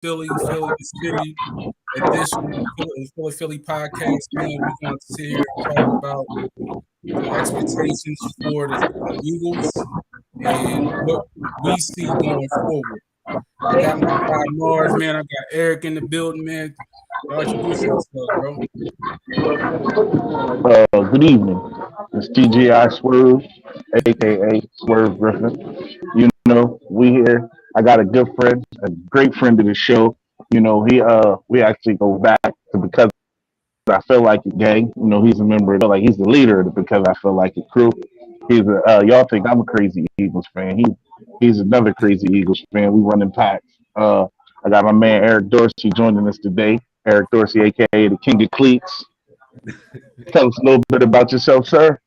Philly City edition of Philly podcast. Man, we're going to sit here and talk about the expectations for the Eagles and what we see going forward. I got my guy Mars, man. I got Eric in the building, man. Y'all introduce yourself, bro. Good evening. It's TGI Swerve, aka Swerve Griffin. We here. I got a good friend, a great friend of the show. We actually go back to Because I Feel Like It gang. He's a member of he's the leader of the Because I Feel Like It crew. Y'all think I'm a crazy Eagles fan. He's another crazy Eagles fan. We running packs. I got my man Eric Dorsey joining us today. Eric Dorsey, aka the King of Cleats. Tell us a little bit about yourself, sir.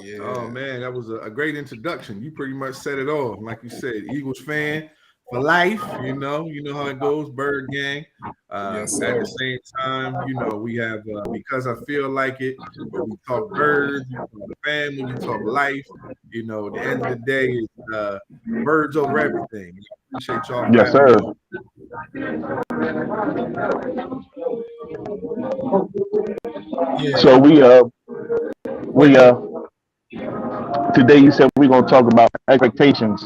Yeah. Oh man, that was a great introduction. You pretty much set it all. Like you said, Eagles fan for life. You know how it goes, Bird Gang. Yes, at the same time, we have Because I Feel Like It. Where we talk birds, we talk family, we talk life. At the end of the day, it's birds over everything. Appreciate y'all. Yes, sir. Yeah. So we today you said we're gonna talk about expectations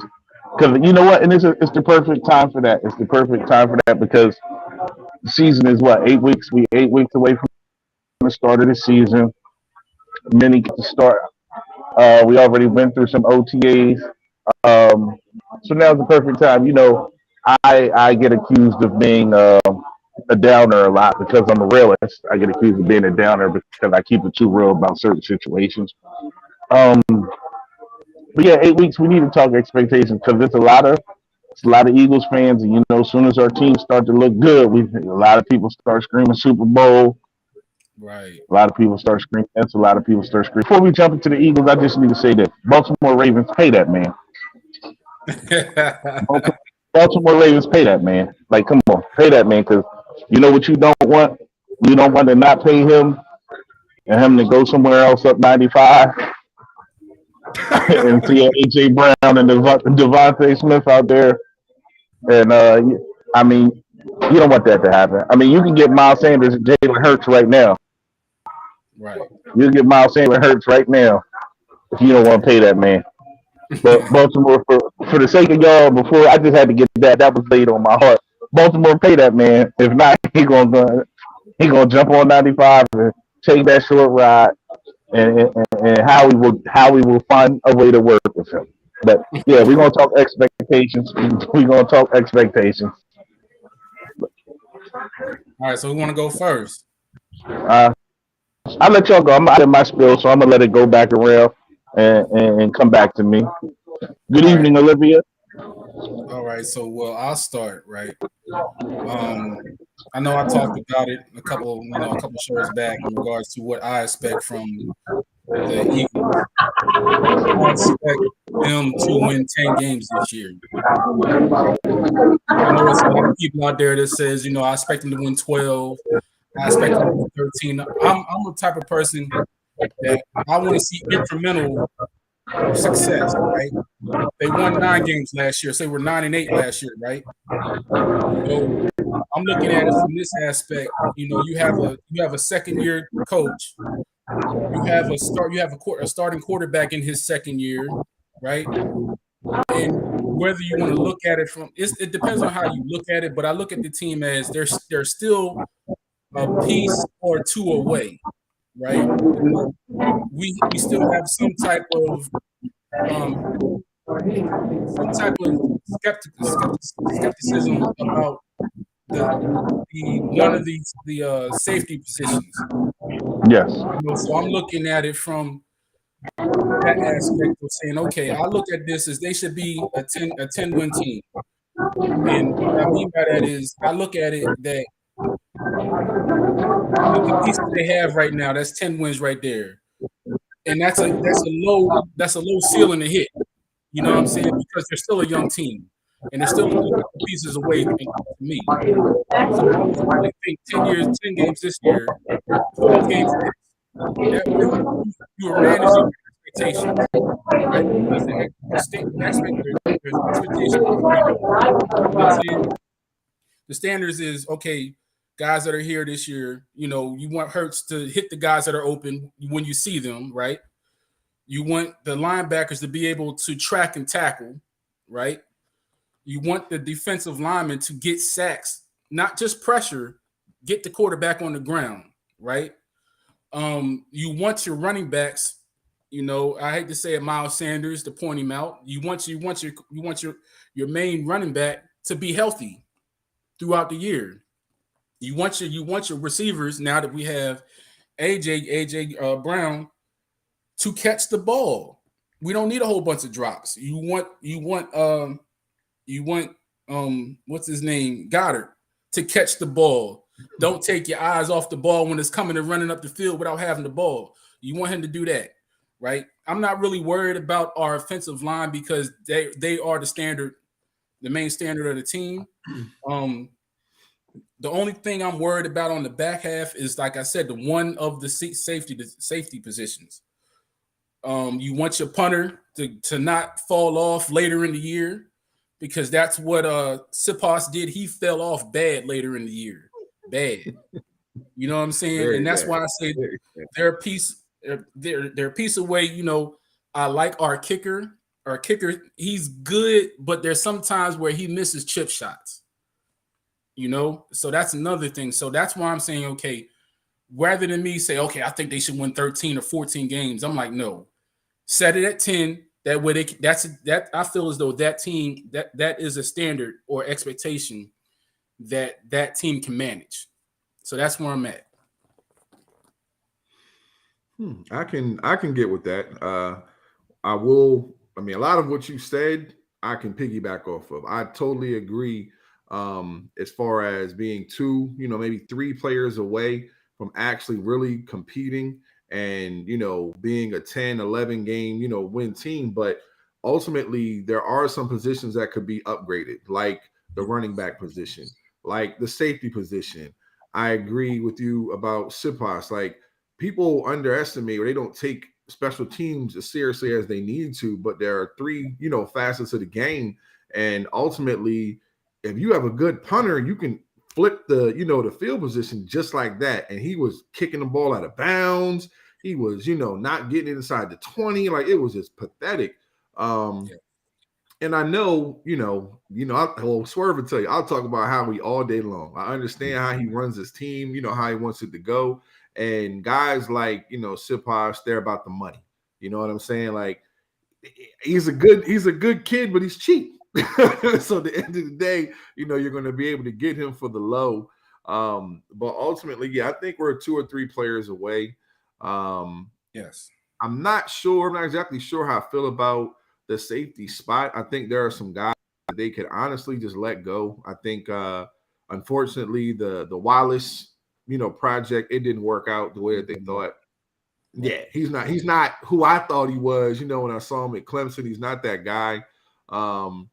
because you know what, and it's the perfect time for that. It's the perfect time for that because the season is what 8 weeks. We 8 weeks away from the start of the season. Many get to start. We already went through some OTAs. So now's the perfect time. I get accused of being a downer a lot because I'm a realist. I get accused of being a downer because I keep it too real about certain situations. Um, but yeah, 8 weeks we need to talk expectations because it's a lot of Eagles fans, and as soon as our team start to look good, a lot of people start screaming Super Bowl. Right. A lot of people start screaming. That's a lot of people start screaming. Before we jump into the Eagles, I just need to say that Baltimore Ravens pay that man. Baltimore Ravens pay that man. Like, come on, pay that man because you know what you don't want. You don't want to not pay him and him to go somewhere else up 95 and see AJ Brown and Devontae Smith out there. And I mean, you don't want that to happen. I mean, you can get Miles Sanders and Jalen Hurts right now. Right. You can get Miles Sanders and Hurts right now if you don't want to pay that man. But Baltimore, for the sake of y'all, before I just had to get that. That was laid on my heart. Baltimore, pay that man. If not, he gonna jump on 95 and take that short ride, and how we will find a way to work with him. But yeah, we're gonna talk expectations. We're gonna talk expectations. All right, so we want to go first. I'll let y'all go. I'm out of my spill, so I'm gonna let it go back around and come back to me. Good All evening, right. Olivia. All right, so I'll start, right? I know I talked about it a couple shows back in regards to what I expect from the Eagles. I expect them to win 10 games this year. I know there's a lot of people out there that says, I expect them to win 12. I expect them to win 13. I'm the type of person that I want to see incremental success, right? They won 9 games last year, so they were 9-8 last year, right? So I'm looking at it from this aspect. You have a second year coach. You have a starting quarterback in his second year, right? And whether you want to look at it it depends on how you look at it. But I look at the team as they're still a piece or two away, right? We still have some type of skepticism about one of the safety positions. Yes. So I'm looking at it from that aspect of saying, okay, I look at this as they should be a 10-win team. And what I mean by that is I look at it that with the pieces they have right now, that's 10 wins right there. And that's a low ceiling to hit. You know what I'm saying? Because they're still a young team. And they're still only a couple pieces away to me. So I think 10 games this year, 12 games next. That way you are managing expectations, right? Because there's expectations. You know what I'm saying? The standards is okay. Guys that are here this year, you know, you want Hurts to hit the guys that are open when you see them, right? You want the linebackers to be able to track and tackle, right? You want the defensive linemen to get sacks, not just pressure, get the quarterback on the ground, right? You want your running backs, you know, I hate to say it, Miles Sanders, to point him out. You want your main running back to be healthy throughout the year. You want your receivers, now that we have AJ Brown, to catch the ball. We don't need a whole bunch of drops. You want what's his name, Goddard, to catch the ball. Don't take your eyes off the ball when it's coming and running up the field without having the ball. You want him to do that, right? I'm not really worried about our offensive line because they are the main standard of the team. The only thing I'm worried about on the back half is, like I said, the one of the safety positions. You want your punter to not fall off later in the year, because that's what Siposs did. He fell off bad later in the year. Bad. You know what I'm saying? Very and that's bad. why I say they're a piece away. You know, I like our kicker. Our kicker, he's good, but there's some times where he misses chip shots. You know, so that's another thing. So that's why I'm saying, okay, rather than me say, okay, I think they should win 13 or 14 games, I'm like, no, set it at 10. That way, that I feel as though that team that is a standard or expectation that team can manage. So that's where I'm at. I can get with that. I will. I mean, a lot of what you said, I can piggyback off of. I totally agree. As far as being two, maybe three players away from actually really competing and, being a 10, 11 game, win team. But ultimately, there are some positions that could be upgraded, like the running back position, like the safety position. I agree with you about Siposs. Like, people underestimate, or they don't take special teams as seriously as they need to, but there are three, facets of the game. And ultimately, if you have a good punter, you can flip the field position just like that. And he was kicking the ball out of bounds. He was, not getting inside the 20. Like, it was just pathetic. And I know, I'll Swerve will tell you, I'll talk about Howie all day long. I understand how he runs his team, how he wants it to go. And guys like, Siposs, they're about the money. You know what I'm saying? Like, he's a good kid, but he's cheap. So at the end of the day, you're going to be able to get him for the low. But ultimately, yeah, I think we're 2 or 3 players away. Yes. I'm not exactly sure how I feel about the safety spot. I think there are some guys that they could honestly just let go. I think, unfortunately, the Wallace, project, it didn't work out the way that they thought. Yeah, he's not who I thought he was. When I saw him at Clemson, he's not that guy. I'm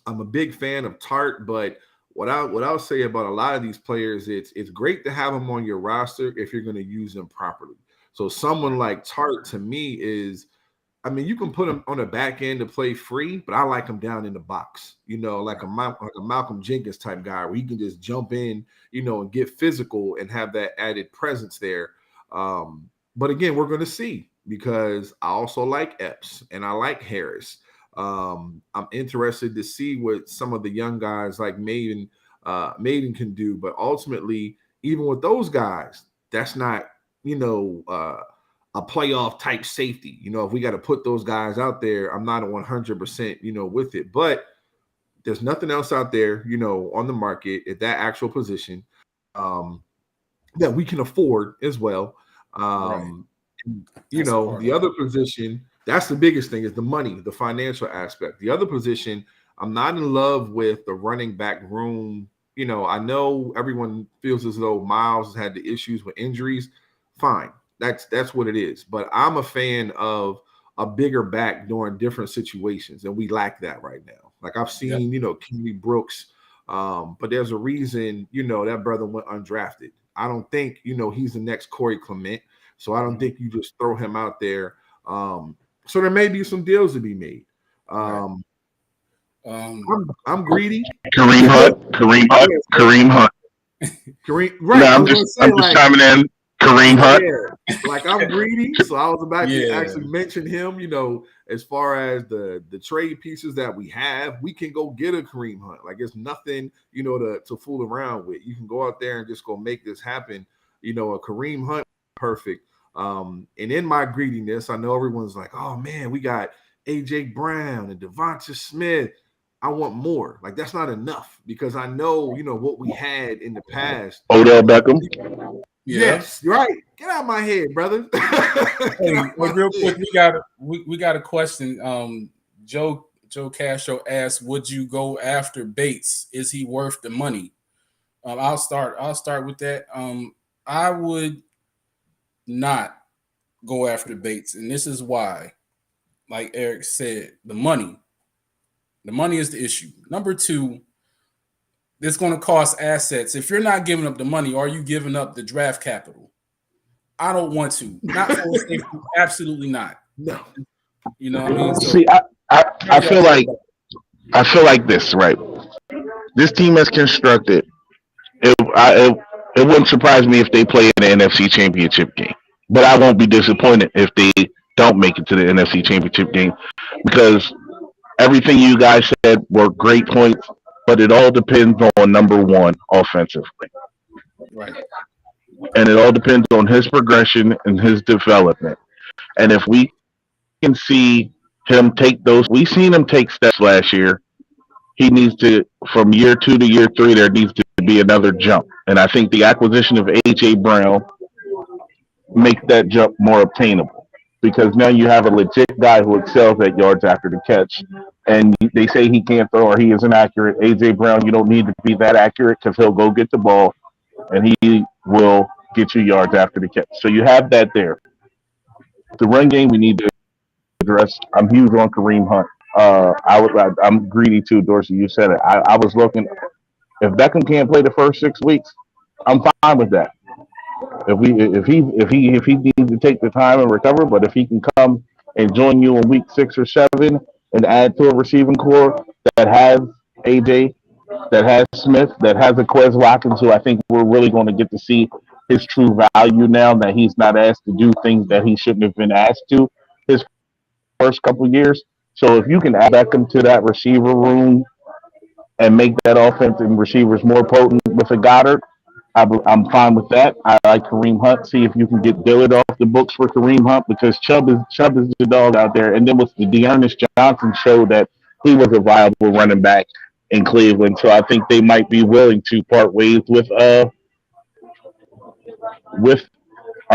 a big fan of Tart, but what I'll say about a lot of these players, it's great to have them on your roster if you're going to use them properly. So someone like Tart, to me, is, I mean, you can put him on the back end to play free, but I like him down in the box, like a Malcolm Jenkins type guy where he can just jump in, and get physical and have that added presence there. But again, we're going to see, because I also like Epps and I like Harris. I'm interested to see what some of the young guys like Maiden can do. But ultimately, even with those guys, that's not, a playoff type safety. If we got to put those guys out there, I'm not 100%, with it. But there's nothing else out there, on the market at that actual position that we can afford as well. Right. The other position, that's the biggest thing, is the money, the financial aspect. The other position, I'm not in love with the running back room. I know everyone feels as though Miles has had the issues with injuries. Fine. That's what it is. But I'm a fan of a bigger back during different situations, and we lack that right now. Like, I've seen, Kenny Brooks, but there's a reason, that brother went undrafted. I don't think, he's the next Corey Clement. So I don't think you just throw him out there. So there may be some deals to be made. I'm greedy. Kareem Hunt. Kareem Hunt. Right. No, I I'm was just gonna say, chiming in. Kareem Hunt. yeah, like I'm greedy, so I was about to Yeah. actually mention him. As far as the trade pieces that we have, we can go get a Kareem Hunt. Like it's nothing, to fool around with. You can go out there and just go make this happen. A Kareem Hunt, perfect. And in my greediness, I know everyone's like, "Oh man, we got AJ Brown and Devonta Smith." I want more. Like that's not enough because I know, what we had in the past. Odell Beckham. Yeah. Yes, you're right. Get out of my head, brother. Hey, real quick, we got a question. Joe Castro asked, "Would you go after Bates? Is he worth the money?" I'll start with that. I would not go after Bates, and this is why. Like Eric said, the money. The money is the issue. Number two, it's going to cost assets. If you're not giving up the money, are you giving up the draft capital? I don't want to. Not for safety. Absolutely not. No. You know what I mean? So, See, I feel like this, right? This team is constructed. It wouldn't surprise me if they play in the NFC Championship game, but I won't be disappointed if they don't make it to the NFC Championship game because everything you guys said were great points, but it all depends on number one offensively, right. and it all depends on his progression and his development. And if we can see him take those, we seen him take steps last year. He needs to, from year 2 to year 3, there needs to be another jump. And I think the acquisition of A.J. Brown makes that jump more obtainable because now you have a legit guy who excels at yards after the catch. And they say he can't throw or he isn't accurate. A.J. Brown, you don't need to be that accurate because he'll go get the ball and he will get you yards after the catch. So you have that there. The run game we need to address. I'm huge on Kareem Hunt. I'm greedy too, Dorsey. You said it. I was looking. If Beckham can't play the first 6 weeks, I'm fine with that. If he needs to take the time and recover, but if he can come and join you in week 6 or 7 and add to a receiving core that has AJ, that has Smith, that has a Quez Watkins, who I think we're really going to get to see his true value now that he's not asked to do things that he shouldn't have been asked to his first couple of years. So if you can add Beckham to that receiver room and make that offense and receivers more potent with a Goddard, I'm fine with that. I like Kareem Hunt. See if you can get Dillard off the books for Kareem Hunt because Chubb is the dog out there. And then with the Dearness Johnson showed that he was a viable running back in Cleveland. So I think they might be willing to part ways with our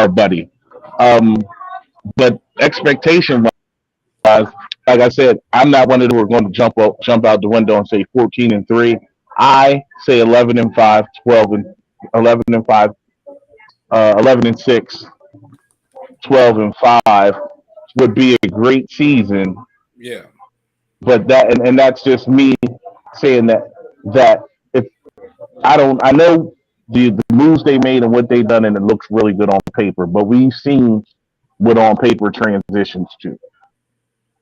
buddy. But expectation wise, like I said, I'm not one of them who are going to jump out the window and say 14-3. I say 11-5, 11-5, 11-6, 12-5 would be a great season. Yeah. But and that's just me saying that if I know the moves they made and what they done and it looks really good on paper, but we've seen what on paper transitions to.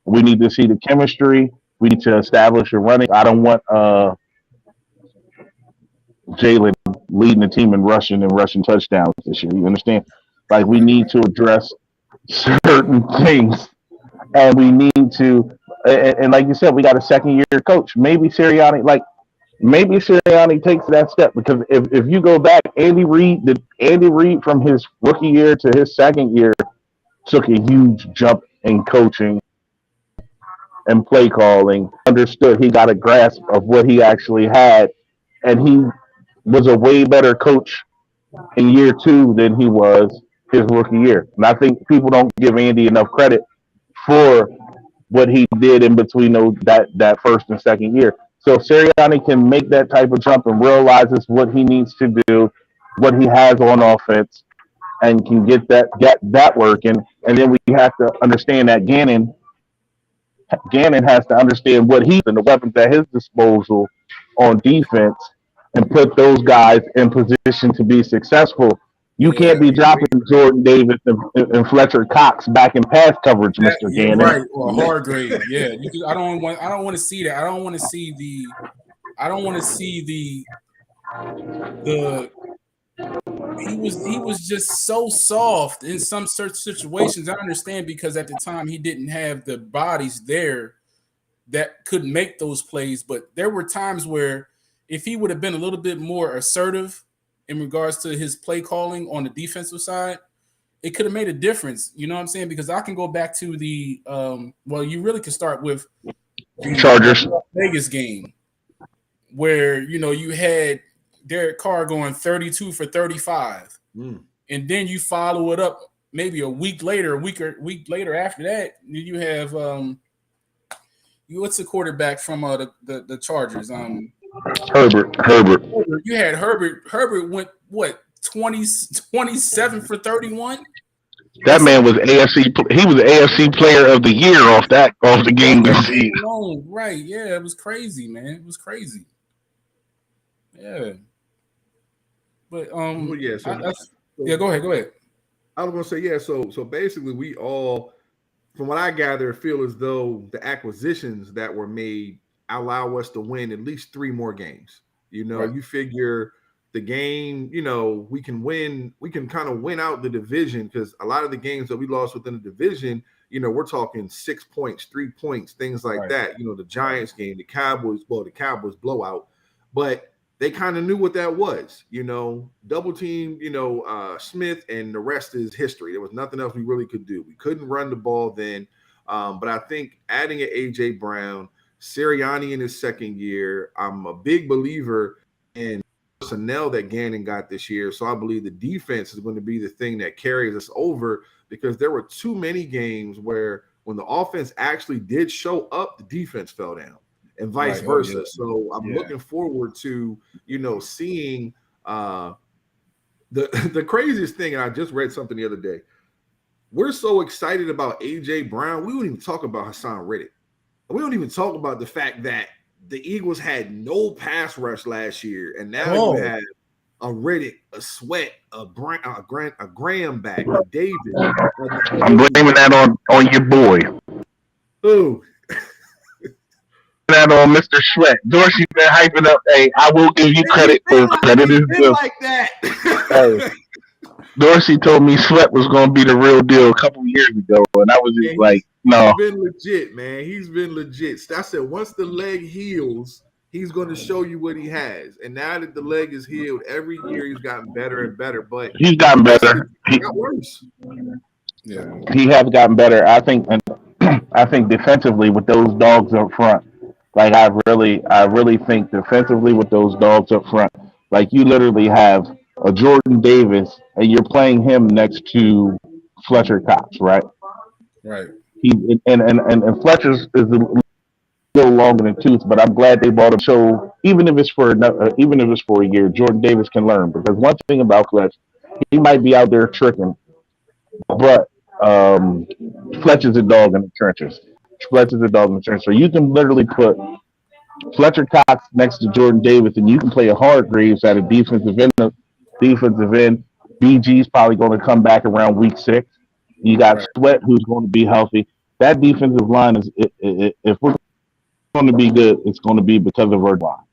We need to see the chemistry. We need to establish a running. I don't want Jalen leading the team in rushing touchdowns this year. You understand? Like we need to address certain things, and we need to. And like you said, we got a second year coach. Maybe Sirianni takes that step because if you go back, Andy Reid from his rookie year to his second year took a huge jump in coaching and play calling, understood he got a grasp of what he actually had, and he was a way better coach in year 2 than he was his rookie year. And I think people don't give Andy enough credit for what he did in between that first and second year. So if Sirianni can make that type of jump and realizes what he needs to do, what he has on offense, and can get that working, and then we have to understand that Gannon has to understand what he's and the weapons at his disposal on defense and put those guys in position to be successful. You can't be dropping Jordan Davis and Fletcher Cox back in pass coverage, Mr. You're Gannon. right, or Hargrave. Yeah, I don't want to see that. I don't want to see the. He was just so soft in some certain situations. I understand because at the time he didn't have the bodies there that could make those plays, but there were times where if he would have been a little bit more assertive in regards to his play calling on the defensive side, it could have made a difference. You know what I'm saying? Because I can go back to the you really can start with the Chargers Vegas game where you had Derek Carr going 32 for 35, and then you follow it up maybe a week later after that. You have what's the quarterback from the Chargers? Herbert. You had Herbert. Herbert went what 27 for 31. That man was AFC. He was the AFC Player of the Year off the game this season. Oh, right, yeah, it was crazy, man. It was crazy. Yeah, but go ahead. I was gonna say So basically, we all, from what I gather, feel as though the acquisitions that were made allow us to win at least 3 more games. Right. You figure the game, we can win. We can kind of win out the division because a lot of the games that we lost within the division, we're talking 6 points, 3 points, things like that. The Giants game, the Cowboys blowout, but they kind of knew what that was, double team, Smith, and the rest is history. There was nothing else we really could do. We couldn't run the ball then. But I think adding an A.J. Brown, Sirianni in his second year, I'm a big believer in personnel that Gannon got this year. So I believe the defense is going to be the thing that carries us over because there were too many games where when the offense actually did show up, the defense fell down. And vice versa. Yeah. So I'm looking forward to, seeing the craziest thing. And I just read something the other day. We're so excited about A.J. Brown. We wouldn't even talk about Hassan Reddick. We don't even talk about the fact that the Eagles had no pass rush last year. And now you have a Reddick, a Sweat, a Graham back, a David. I'm blaming that on your boy. Who? That on Mr. Sweat. Dorsey's been hyping up. Hey, I will give you credit for credit is due. Like that. Hey, Dorsey told me Sweat was going to be the real deal a couple years ago, and I was just like, no. He's been legit, man. He's been legit. I said once the leg heals, he's going to show you what he has. And now that the leg is healed, every year he's gotten better and better. But he's gotten better. He got worse. Yeah, he has gotten better. I think defensively with those dogs up front. Like I really think defensively with those dogs up front, like you literally have a Jordan Davis and you're playing him next to Fletcher Cox, right? Right. He and Fletcher's is a little longer than Tooth, but I'm glad they bought him. So even if it's for a year, Jordan Davis can learn because one thing about Fletcher, he might be out there tricking, but Fletcher's a dog in the trenches. So you can literally put Fletcher Cox next to Jordan Davis, and you can play a Hargraves at a defensive end. BG's probably going to come back around week 6. You got Sweat, who's going to be healthy. That defensive line is, if we're going to be good, it's going to be because of our line.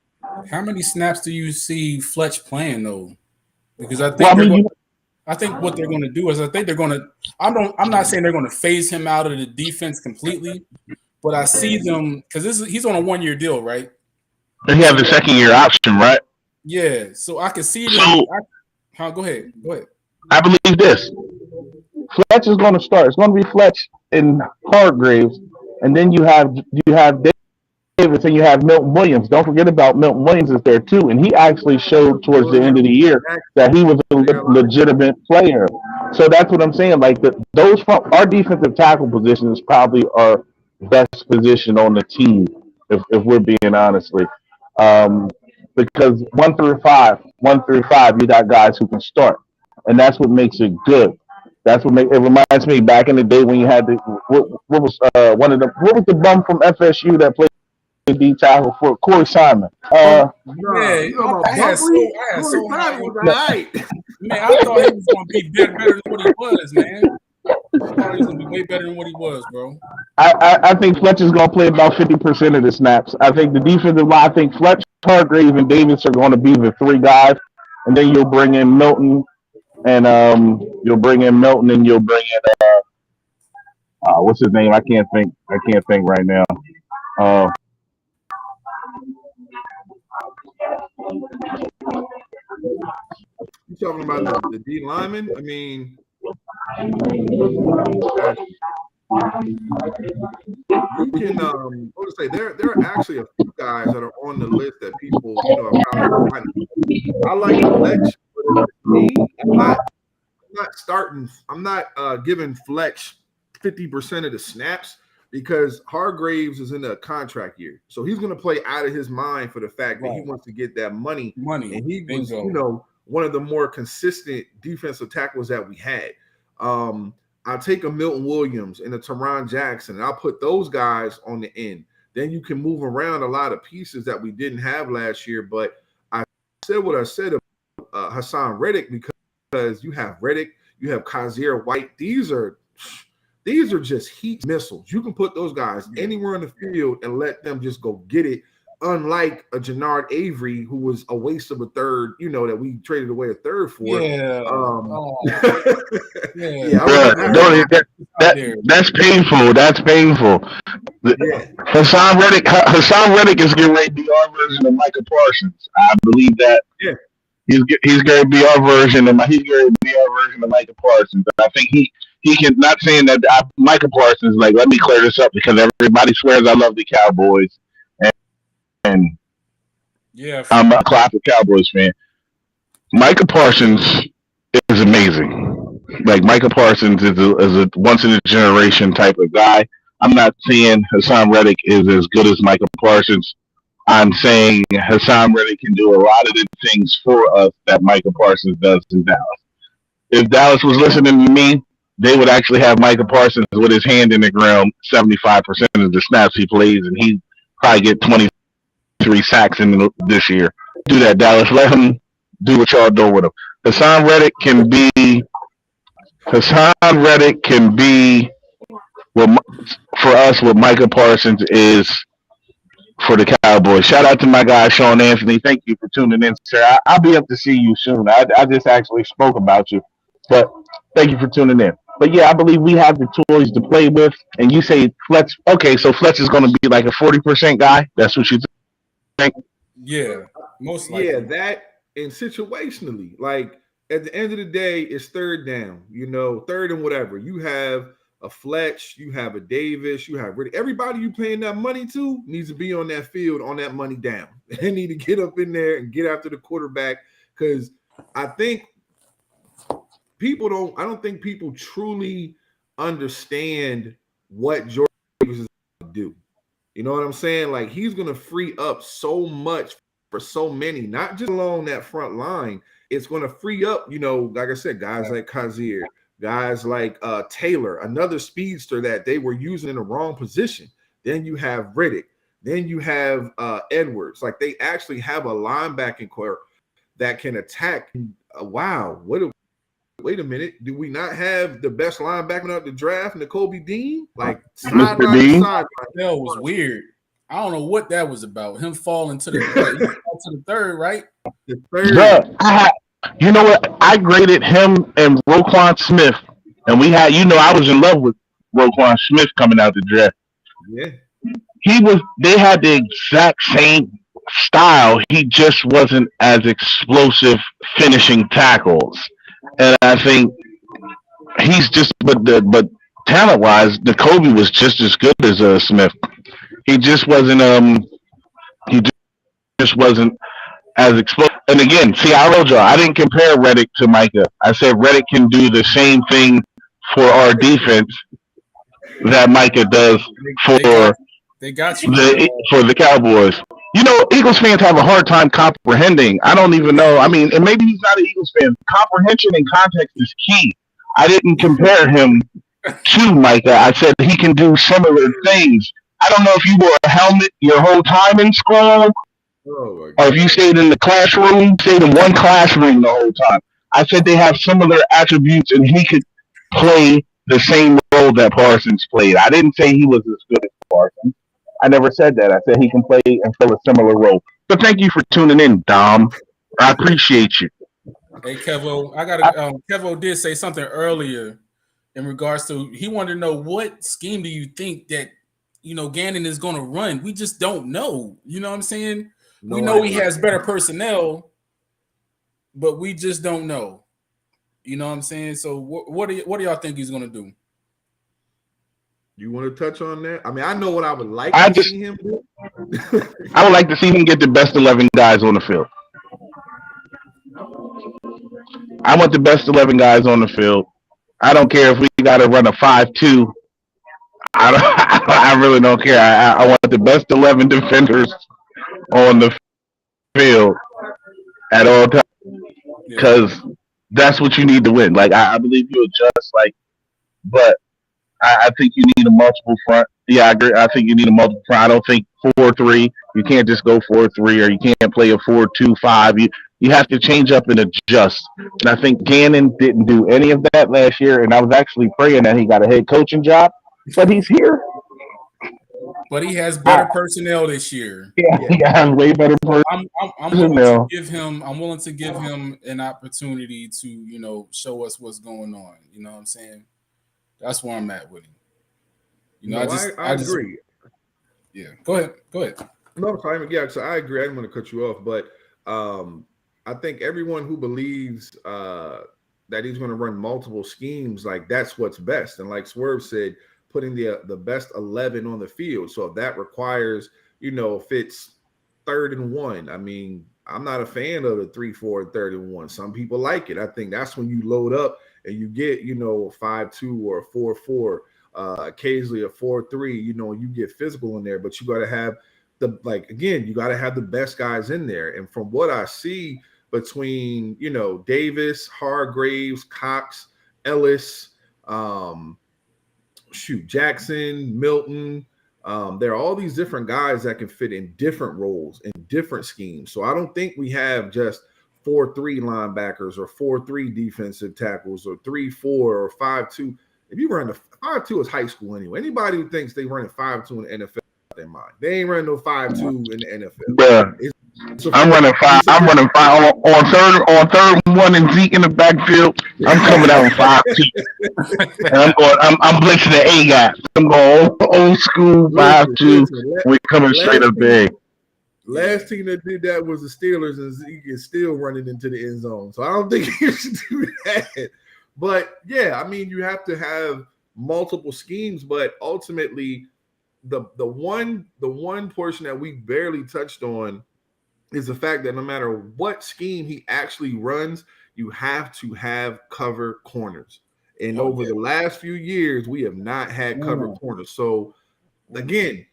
How many snaps do you see Fletch playing though? Because I think I think what they're going to do is I'm not saying they're going to phase him out of the defense completely, but I see them because he's on a 1-year deal, right? And he has a 2nd-year option, right? Yeah, so I can see them. Go ahead. I believe this. Fletch is going to start. It's going to be Fletch and Hargraves, and then you have Davis and you have Milton Williams. Don't forget about Milton Williams is there too, and he actually showed towards the end of the year that he was a legitimate player. So that's what I'm saying. Like our defensive tackle position is probably our best position on the team, if we're being honestly. Because 1 through 5, you got guys who can start, and that's what makes it good. It reminds me back in the day when you had what was the bum from FSU that played D tackle for Corey Simon. Man, I thought he was going to be better than what he was, man. I thought he was going to be way better than what he was, bro. I think Fletcher's going to play about 50% of the snaps. I think the defensive line, I think Fletcher, Hargrave, and Davis are going to be the three guys. And then you'll bring in Milton, and you'll bring in what's his name? I can't think right now. You talking about the D lineman? I mean, you can what to say? There are actually a few guys that are on the list that people are probably. I like Fletch, but me, I'm not giving Fletch 50% of the snaps because Hargraves is in a contract year, so he's going to play out of his mind for the fact that he wants to get that money. And he was, one of the more consistent defensive tackles that we had. I'll take a Milton Williams and a Teron Jackson, and I'll put those guys on the end. Then you can move around a lot of pieces that we didn't have last year. But I said what I said about Hassan Reddick because you have Reddick, you have Kaiser White. These are just heat missiles. You can put those guys anywhere on the field and let them just go get it. Unlike a Jannard Avery, who was a waste of a third, that we traded away a third for. Yeah. That's painful. That's painful. Yeah. Hassan Reddick is getting ready to be our version of Micah Parsons. I believe that. Yeah. He's going to be our version of Micah Parsons. And I think he can. Not saying that Micah Parsons. Like, let me clear this up because everybody swears I love the Cowboys. And I'm a classic Cowboys fan. Micah Parsons is amazing. Like, Micah Parsons is a once in a generation type of guy. I'm not saying Hassan Reddick is as good as Micah Parsons. I'm saying Hassan Reddick can do a lot of the things for us that Micah Parsons does in Dallas. If Dallas was listening to me, they would actually have Micah Parsons with his hand in the ground 75% of the snaps he plays, and he'd probably get 23 sacks in this year. Do that, Dallas. Let him do what y'all do with him. Hassan Reddick can be for us what Micah Parsons is for the Cowboys. Shout out to my guy Sean Anthony. Thank you for tuning in, sir. I'll be up to see you soon. I just actually spoke about you, but thank you for tuning in. But yeah, I believe we have the toys to play with. And you say Fletch. Okay, so Fletch is going to be like a 40% guy. That's what you think? Yeah, most likely. Yeah, that and situationally, like at the end of the day, it's third down. Third and whatever. You have a Fletch, you have a Davis, you have Reddick. Everybody you paying that money to needs to be on that field on that money down. They need to get up in there and get after the quarterback because I think I don't think people truly understand what Jordan Davis is going to do. You know what I'm saying? Like, he's going to free up so much for so many, not just along that front line. It's going to free up, like I said, guys like Kaiser, guys like Taylor, another speedster that they were using in the wrong position. Then you have Reddick. Then you have Edwards. Like, they actually have a linebacking core that can attack. Wow. Wait a minute. Do we not have the best linebacker out the draft, Nakobe Dean? Like, sideline to sideline. That was weird. I don't know what that was about. Him falling to the third, right? The third. You know what? I graded him and Roquan Smith, and we had, I was in love with Roquan Smith coming out the draft. Yeah. They had the exact same style. He just wasn't as explosive finishing tackles. And I think he's just, but talent-wise, Nakobe was just as good as Smith. He just wasn't as explosive. And again, see, I told y'all, I didn't compare Reddick to Micah. I said Reddick can do the same thing for our defense that Micah does for the Cowboys. Eagles fans have a hard time comprehending. I don't even know. I mean, and maybe he's not an Eagles fan. Comprehension and context is key. I didn't compare him to Micah. I said he can do similar things. I don't know if you wore a helmet your whole time in school, or if you stayed in the classroom, stayed in one classroom the whole time. I said they have similar attributes, and he could play the same role that Parsons played. I didn't say he was as good as Parsons. I never said that. I said he can play and fill a similar role. So thank you for tuning in, Dom. I appreciate you. Hey, Kevo, Kevo did say something earlier in regards to he wanted to know what scheme do you think that Gannon is going to run. We just don't know. You know what I'm saying? We know he has better personnel, but we just don't know. You know what I'm saying? So what do y'all think he's going to do? You want to touch on that? I mean, I know what I would like to see him do. I would like to see him get the best 11 guys on the field. I want the best 11 guys on the field. I don't care if we got to run a 5-2. I really don't care. I want the best 11 defenders on the field at all times because that's what you need to win. Like I believe you adjust, but I think you need a multiple front. Yeah, I agree. I think you need a multiple front. I don't think 4-3. You can't just go 4-3, or you can't play a 4-2-5. You have to change up and adjust. And I think Gannon didn't do any of that last year. And I was actually praying that he got a head coaching job, but he's here. But he has better personnel this year. Yeah, he has way better personnel. I'm willing to give him an opportunity to show us what's going on. You know what I'm saying? That's where I'm at with him. I agree. Yeah, go ahead. No, Simon. Yeah, so I agree. I didn't want to cut you off, but I think everyone who believes that he's going to run multiple schemes, that's what's best. And like Swerve said, putting the best 11 on the field. So if that requires, if it's 3rd and 1, I mean, I'm not a fan of the 3-4 3rd and 1. Some people like it. I think that's when you load up and you get, a 5-2 or a 4-4, occasionally a 4-3, you get physical in there, but you got to have you got to have the best guys in there. And from what I see between, Davis, Hargraves, Cox, Ellis, Jackson, Milton, there are all these different guys that can fit in different roles and different schemes. So I don't think we have just 4-3 linebackers or 4-3 defensive tackles or 3-4 or 5-2. If you run the 5-2 is high school anyway. Anybody who thinks they run a 5-2 in the NFL, their mind. They ain't running no 5-2 in the NFL. Yeah. I'm running 5. I'm running 5 on third and 1 and Zeke in the backfield. I'm coming out with 5-2. And I'm blitzing the A guy. I'm going old school 5-2. We're coming straight up big. Last team that did that was the Steelers, and Zeke is still running into the end zone. So I don't think you should do that. But yeah, I mean, you have to have multiple schemes, but ultimately the one portion that we barely touched on is the fact that no matter what scheme he actually runs, you have to have cover corners. And over the last few years, we have not had cover corners. So again,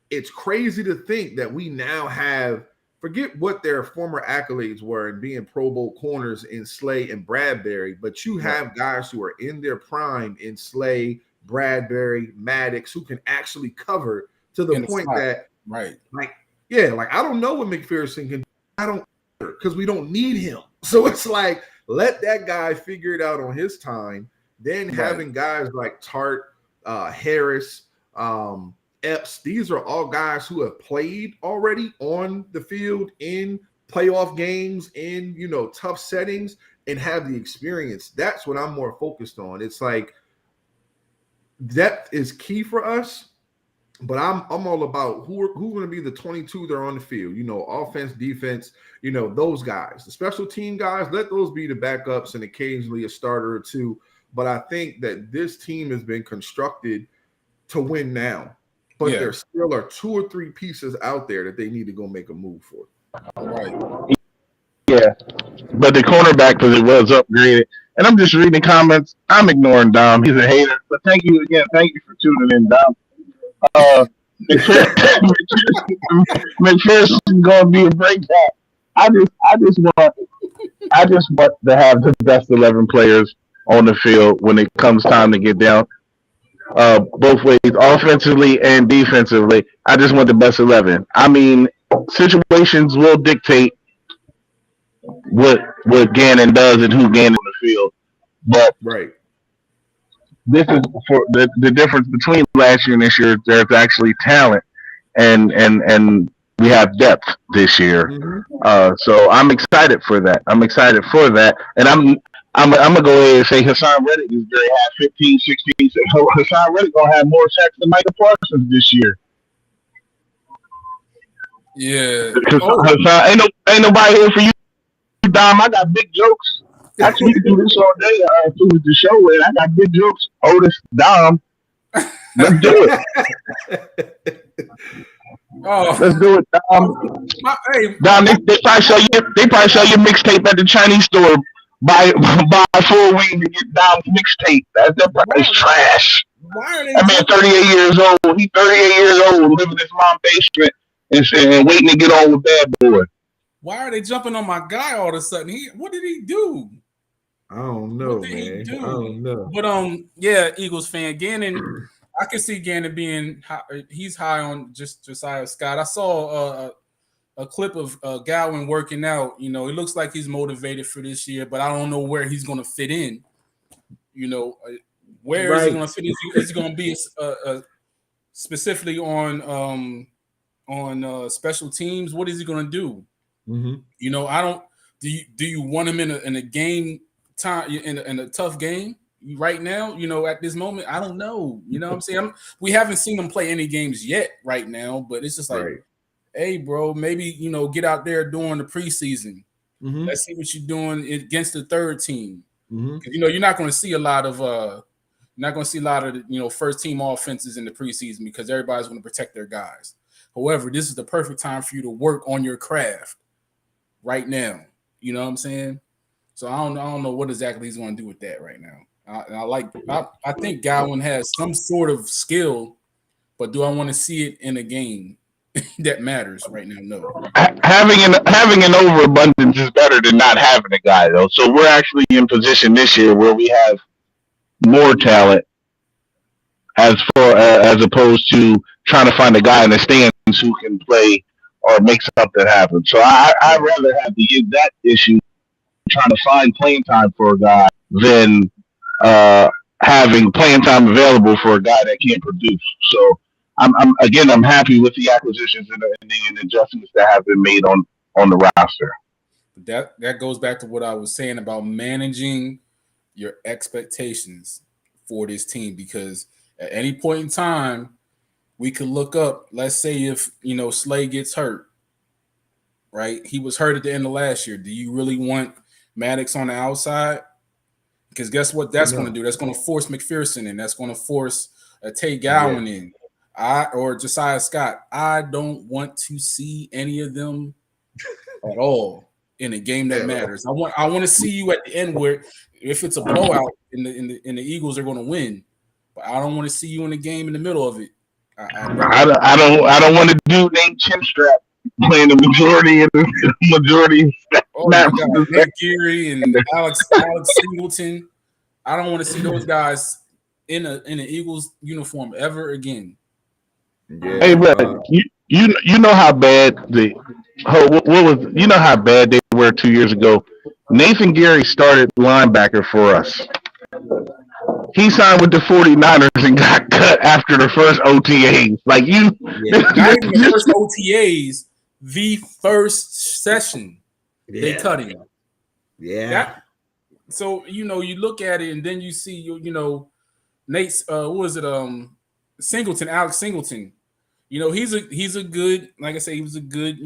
it's crazy to think that we now have, forget what their former accolades were in being Pro Bowl corners in Slay and Bradbury, but you have guys who are in their prime in Slay, Bradbury, Maddox, who can actually cover to the point that, I don't know what McPherson can do. I don't, because we don't need him. So it's like, let that guy figure it out on his time. Then having guys like Tart, Harris, Epps, these are all guys who have played already on the field in playoff games, in tough settings, and have the experience. That's what I'm more focused on. It's like depth is key for us, but I'm all about who's going to be the 22 that are on the field. Offense, defense. Those guys, the special team guys. Let those be the backups and occasionally a starter or two. But I think that this team has been constructed to win now. But there still are 2 or 3 pieces out there that they need to go make a move for. Right. Yeah. But the cornerback position was upgraded. And I'm just reading comments. I'm ignoring Dom. He's a hater. But thank you again. Thank you for tuning in, Dom. McPherson's gonna be a breakout. I just want to have the best 11 players on the field when it comes time to get down. Both ways, offensively and defensively. I just want the best 11. I mean, situations will dictate what Gannon does and who Gannon on the field. But Right. this is for the difference between last year and this year. There's actually talent, and we have depth this year. Mm-hmm. So I'm excited for that. And I'm gonna go ahead and say Hassan Reddick is very high, 15, 16. So Hassan Reddick gonna have more sacks than Michael Parsons this year. Yeah. Hassan, ain't nobody here for you, Dom. I got big jokes. Actually, we can do this all day through the show, and I got big jokes. Otis, Dom, let's do it. Let's do it, Dom. Dom, they probably show you mixtape at the Chinese store. Buy 4 wings and get Dom's mixtape. That price trash. Why are they? That man 38 years old. He's 38 years old, living in his mom's basement and waiting to get on with Bad Boy. Why are they jumping on my guy all of a sudden? What did he do? I don't know, man. I don't know. But yeah, Eagles fan Gannon. I can see Gannon being he's high on Josiah Scott. I saw a clip of Gowan working out. You know, it looks like he's motivated for this year, but I don't know where he's going to fit in. You know, where is he going to fit in? Is he going to be specifically on special teams? What is he going to do? Mm-hmm. You know, I don't. Do you want him in a game time in a tough game right now? You know, at this moment, I don't know. You know what I'm saying? We haven't seen him play any games yet right now, but it's just like, hey, bro, maybe get out there during the preseason. Mm-hmm. Let's see what you're doing against the third team. Mm-hmm. You're not going to see a lot of first team offenses in the preseason because everybody's going to protect their guys. However, this is the perfect time for you to work on your craft right now. You know what I'm saying? So I don't know what exactly he's going to do with that right now. I think Godwin has some sort of skill, but do I want to see it in a game that matters right now? No. Having an overabundance is better than not having a guy, though. So we're actually in position this year where we have more talent as opposed to trying to find a guy in the stands who can play or make something happen. So I'd rather have that issue trying to find playing time for a guy than having playing time available for a guy that can't produce. So I'm happy with the acquisitions and the adjustments that have been made on the roster. That goes back to what I was saying about managing your expectations for this team, because at any point in time we could look up, let's say if Slay gets hurt, right? He was hurt at the end of last year. Do you really want Maddox on the outside? Because guess what that's going to do? That's going to force McPherson in. That's going to force Tay Gowan in. Or Josiah Scott. I don't want to see any of them at all in a game that matters. I want to see you at the end where if it's a blowout in the Eagles are going to win, but I don't want to see you in a game in the middle of it. I don't want to do named Chinstrap playing the majority. Oh my God, Nick Geary and Alex Singleton. I don't want to see those guys in an Eagles uniform ever again. Yeah, hey, bro, you know how bad how bad they were 2 years ago. Nathan Geary started linebacker for us. He signed with the 49ers and got cut after the first OTAs. Not even the first OTAs, the first session, they cut him. Yeah. So you look at it and then you see Nate's Singleton, Alex Singleton. He's a good, like I say, he was a good,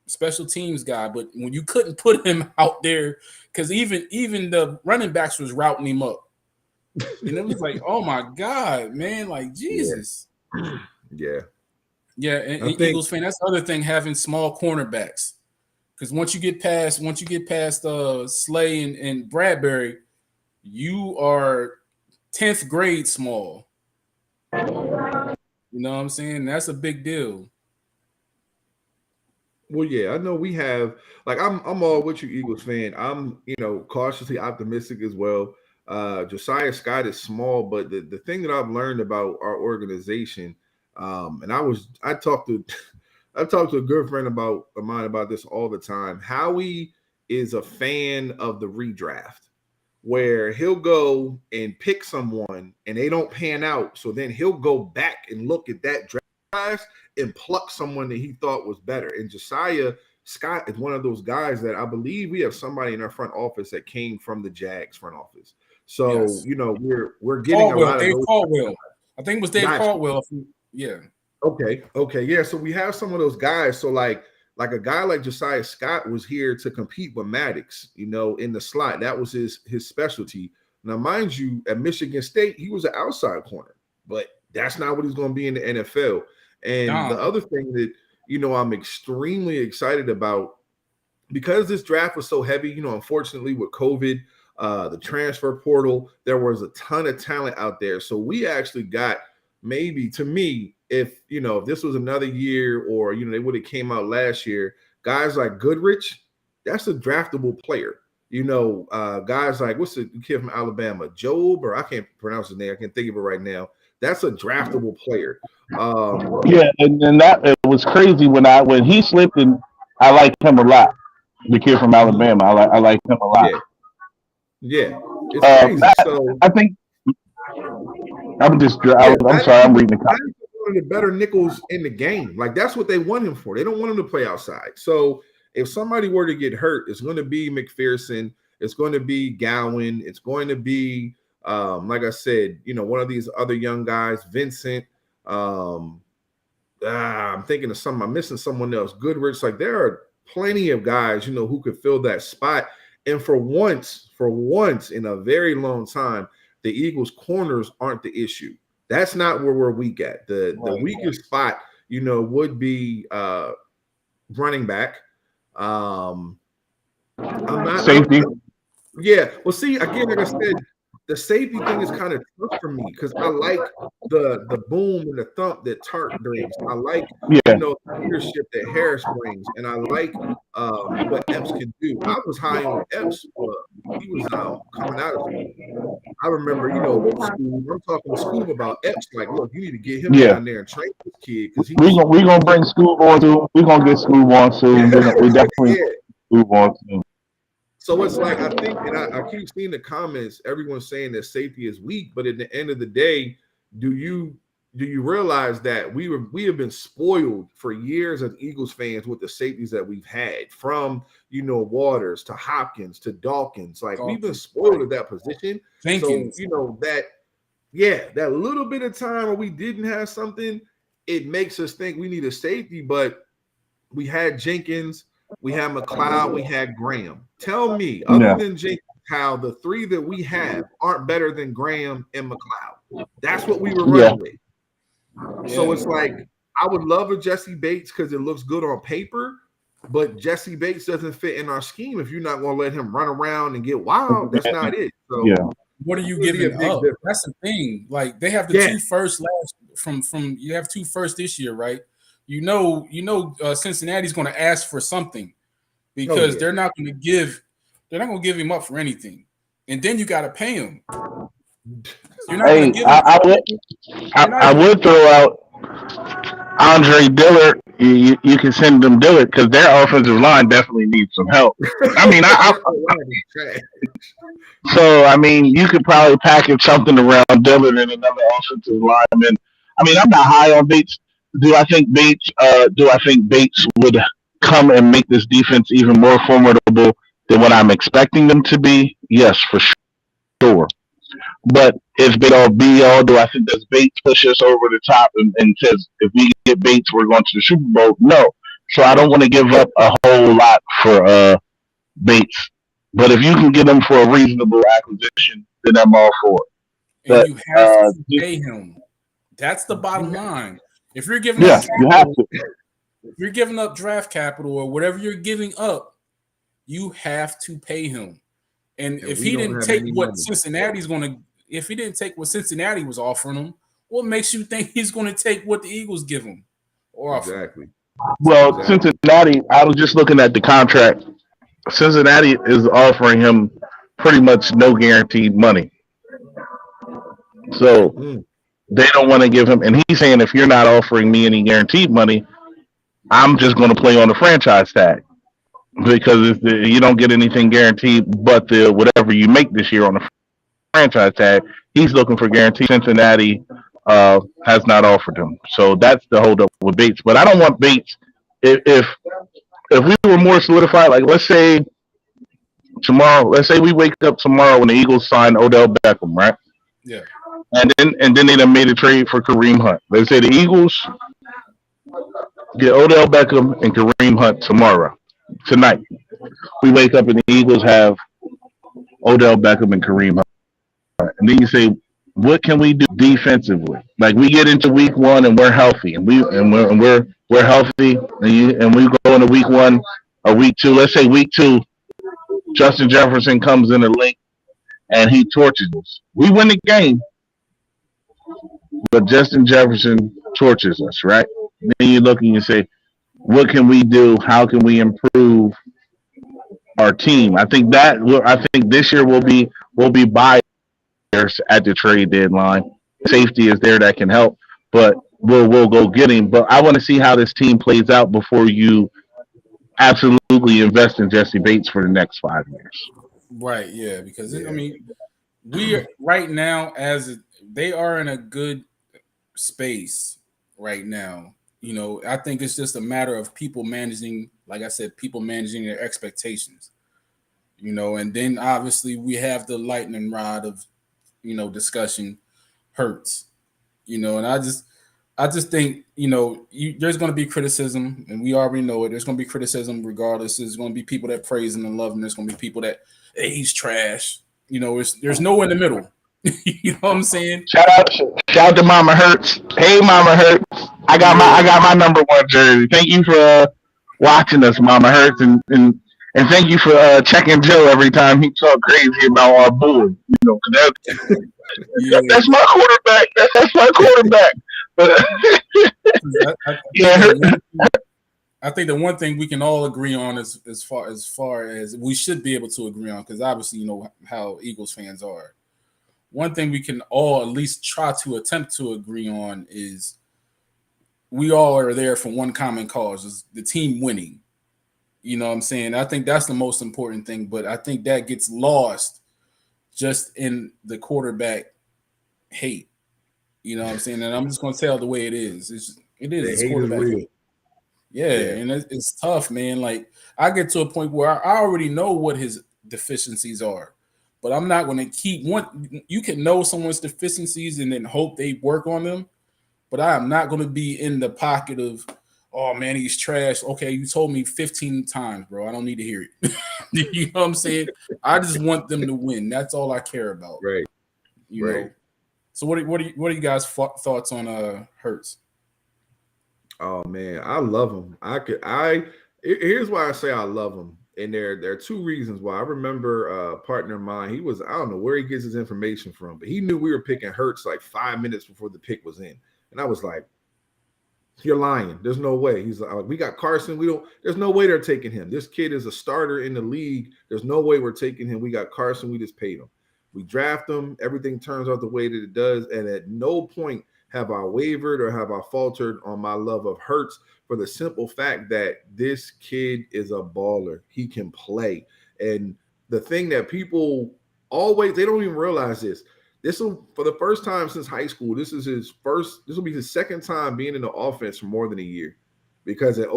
special teams guy. But when you couldn't put him out there, because even the running backs was routing him up. And it was like, oh my God, man, like Jesus. Yeah. Yeah, and Eagles fan, that's the other thing, having small cornerbacks. Because once you get past Slay and Bradbury, you are 10th grade small. You know what I'm saying? That's a big deal. Well, yeah, I know we have I'm all with you, Eagles fan. I'm cautiously optimistic as well. Josiah Scott is small, but the thing that I've learned about our organization, and I talk to a good friend of mine about this all the time. How we is a fan of the redraft, where he'll go and pick someone and they don't pan out. So then he'll go back and look at that draft and pluck someone that he thought was better. And Josiah Scott is one of those guys that I believe we have somebody in our front office that came from the Jags front office. So, Yes. we're getting Caldwell, a lot of Dave those. Caldwell. I think it was Dave Gotcha. Caldwell. Yeah. Okay. Yeah. So we have some of those guys. So like a guy like Josiah Scott was here to compete with Maddox, in the slot. That was his specialty. Now, mind you, at Michigan State, he was an outside corner, but that's not what he's going to be in the NFL. And the other thing that, I'm extremely excited about, because this draft was so heavy, unfortunately with COVID, the transfer portal, there was a ton of talent out there. So we actually got, maybe, to me, if this was another year, or they would have came out last year, guys like Goodrich, that's a draftable player. Guys like, what's the kid from Alabama, Job, or I can't pronounce his name, I can't think of it right now. That's a draftable player. And that it was crazy when he slipped, and I like him a lot. The kid from Alabama, I like him a lot. Yeah. It's crazy. So I think I'm sorry, I'm reading the comments. One of the better nickels in the game. Like, that's what they want him for. They don't want him to play outside. So if somebody were to get hurt, it's going to be McPherson, it's going to be Gowan, it's going to be like I said, one of these other young guys, Vincent. I'm thinking of I'm missing someone else. Goodrich. Like, there are plenty of guys, who could fill that spot. And for once in a very long time, the Eagles' corners aren't the issue. That's not where we're weak at. The weakest spot, would be running back. I'm not safety. Well, see, again, like I said, the safety thing is kind of tough for me, because I like the boom and the thump that Tart brings. I like the leadership that Harris brings, and I like what Epps can do. I was high on Epps. He was coming out of school. I remember, I'm talking to Scoob about Epps. Like, look, you need to get him down there and train this kid, because we're gonna bring Scoob on too. We're gonna get Scoob on soon. We definitely Scoob on soon. So it's like, I think, and I keep seeing the comments, everyone's saying that safety is weak, but at the end of the day, do you realize that we have been spoiled for years as Eagles fans with the safeties that we've had, from Waters to Hopkins to Dawkins. Like, we've been spoiled at that position. Jenkins. So that little bit of time where we didn't have something, it makes us think we need a safety. But we had Jenkins, we had McLeod, we had Graham. Tell me, other than Jenkins, how the three that we have aren't better than Graham and McLeod. That's what we were running with. Yeah. So it's like, I would love a Jesse Bates because it looks good on paper, but Jesse Bates doesn't fit in our scheme. If you're not going to let him run around and get wild, that's not it. So what are you giving up? That's the thing. Like, they have the two first from you have 2 first this year, right? Cincinnati's going to ask for something, because they're not going to give him up for anything, and then you got to pay him. You're not going to give him. I would throw out Andre Dillard. You can send them Dillard, because their offensive line definitely needs some help. I mean, you could probably package something around Dillard and another offensive lineman. I mean, I'm not high on Bates. Do I think Bates would come and make this defense even more formidable than what I'm expecting them to be? Yes, for sure. But is Bates all be all? Do I think does Bates push us over the top and says, if we get Bates, we're going to the Super Bowl? No. So I don't want to give up a whole lot for Bates. But if you can get him for a reasonable acquisition, then I'm all for it. And you have to pay him. That's the bottom line. If you're giving up if you're giving up draft capital or whatever you're giving up, you have to pay him. And if he didn't take what Cincinnati's going to, if he didn't take what Cincinnati was offering him, what makes you think he's going to take what the Eagles give him? Exactly. Well, Cincinnati, I was just looking at the contract. Cincinnati is offering him pretty much no guaranteed money. So they don't want to give him, and he's saying, if you're not offering me any guaranteed money, I'm just going to play on the franchise tag. because you don't get anything guaranteed but the whatever you make this year on the franchise tag. He's looking for guaranteed. Cincinnati has not offered him, so that's the holdup with Bates. But I don't want Bates if we were more solidified. Like let's say tomorrow, let's say we wake up tomorrow when the Eagles sign Odell Beckham, right? Yeah. And then they done made a trade for Kareem Hunt. Let's say the Eagles get Odell Beckham and Kareem Hunt tonight. We wake up and the Eagles have Odell Beckham and Kareem Hunt, and then you say, what can we do defensively? Like we get into week one and we're healthy, and we're healthy, and we go into week one or week two. Let's say week two, Justin Jefferson comes in the link and he torches us. We win the game, but Justin Jefferson torches us, right? Then you look and you say, what can we do? How can we improve our team? I think this year will be buyers at the trade deadline. Safety is there that can help, but we'll go get him. But I want to see how this team plays out before you absolutely invest in Jesse Bates for the next 5 years. Right. Yeah. Because I mean, we are right now they are in a good space right now. You know, I think it's just a matter of people managing, like I said, people managing their expectations. You know, and then obviously we have the lightning rod of, discussion, Hurts. You know, and I just think, there's going to be criticism, and we already know it. There's going to be criticism regardless. There's going to be people that praise him and love him. There's going to be people that, hey, he's trash. You know, there's no in the middle. You know what I'm saying? Shout out to Mama Hurts. Hey, Mama Hurts. I got my number one jersey. Thank you for watching us, Mama Hurts, and thank you for checking Joe every time he talk crazy about our boy. That's my quarterback. That's my quarterback. I think the one thing we can all agree on is as far as we should be able to agree on, because obviously you know how Eagles fans are. One thing we can all at least try to attempt to agree on is we all are there for one common cause, is the team winning. You know what I'm saying? I think that's the most important thing, but I think that gets lost just in the quarterback hate. You know what I'm saying? And I'm just going to tell the way it is. It's quarterback hate. Yeah, and it's tough, man. Like, I get to a point where I already know what his deficiencies are, but I'm not going to keep one. You can know someone's deficiencies and then hope they work on them, but I am not going to be in the pocket of, oh man, he's trash. Okay, you told me 15 times, bro. I don't need to hear it. You know what I'm saying? I just want them to win. That's all I care about. Right. You know. So what are you guys' thoughts on Hurts? Oh man, I love him. Here's why I say I love him. And there are two reasons why. I remember a partner of mine, I don't know where he gets his information from, but he knew we were picking Hurts like 5 minutes before the pick was in. And I was like, you're lying. There's no way. He's like, we got Carson. There's no way they're taking him. This kid is a starter in the league. There's no way we're taking him. We got Carson. We just paid him. We draft him. Everything turns out the way that it does. And at no point have I wavered or have I faltered on my love of Hurts, for the simple fact that this kid is a baller. He can play. And the thing that people they don't even realize this. This will, for the first time since high school, this will be his second time being in the offense for more than a year. Because at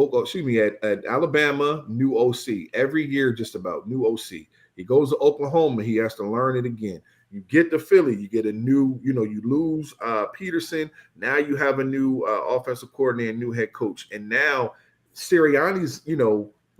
Alabama, new OC. Every year, just about new OC. He goes to Oklahoma, he has to learn it again. You get to Philly, you get a new, you lose Peterson. Now you have a new offensive coordinator, new head coach. And now Sirianni's,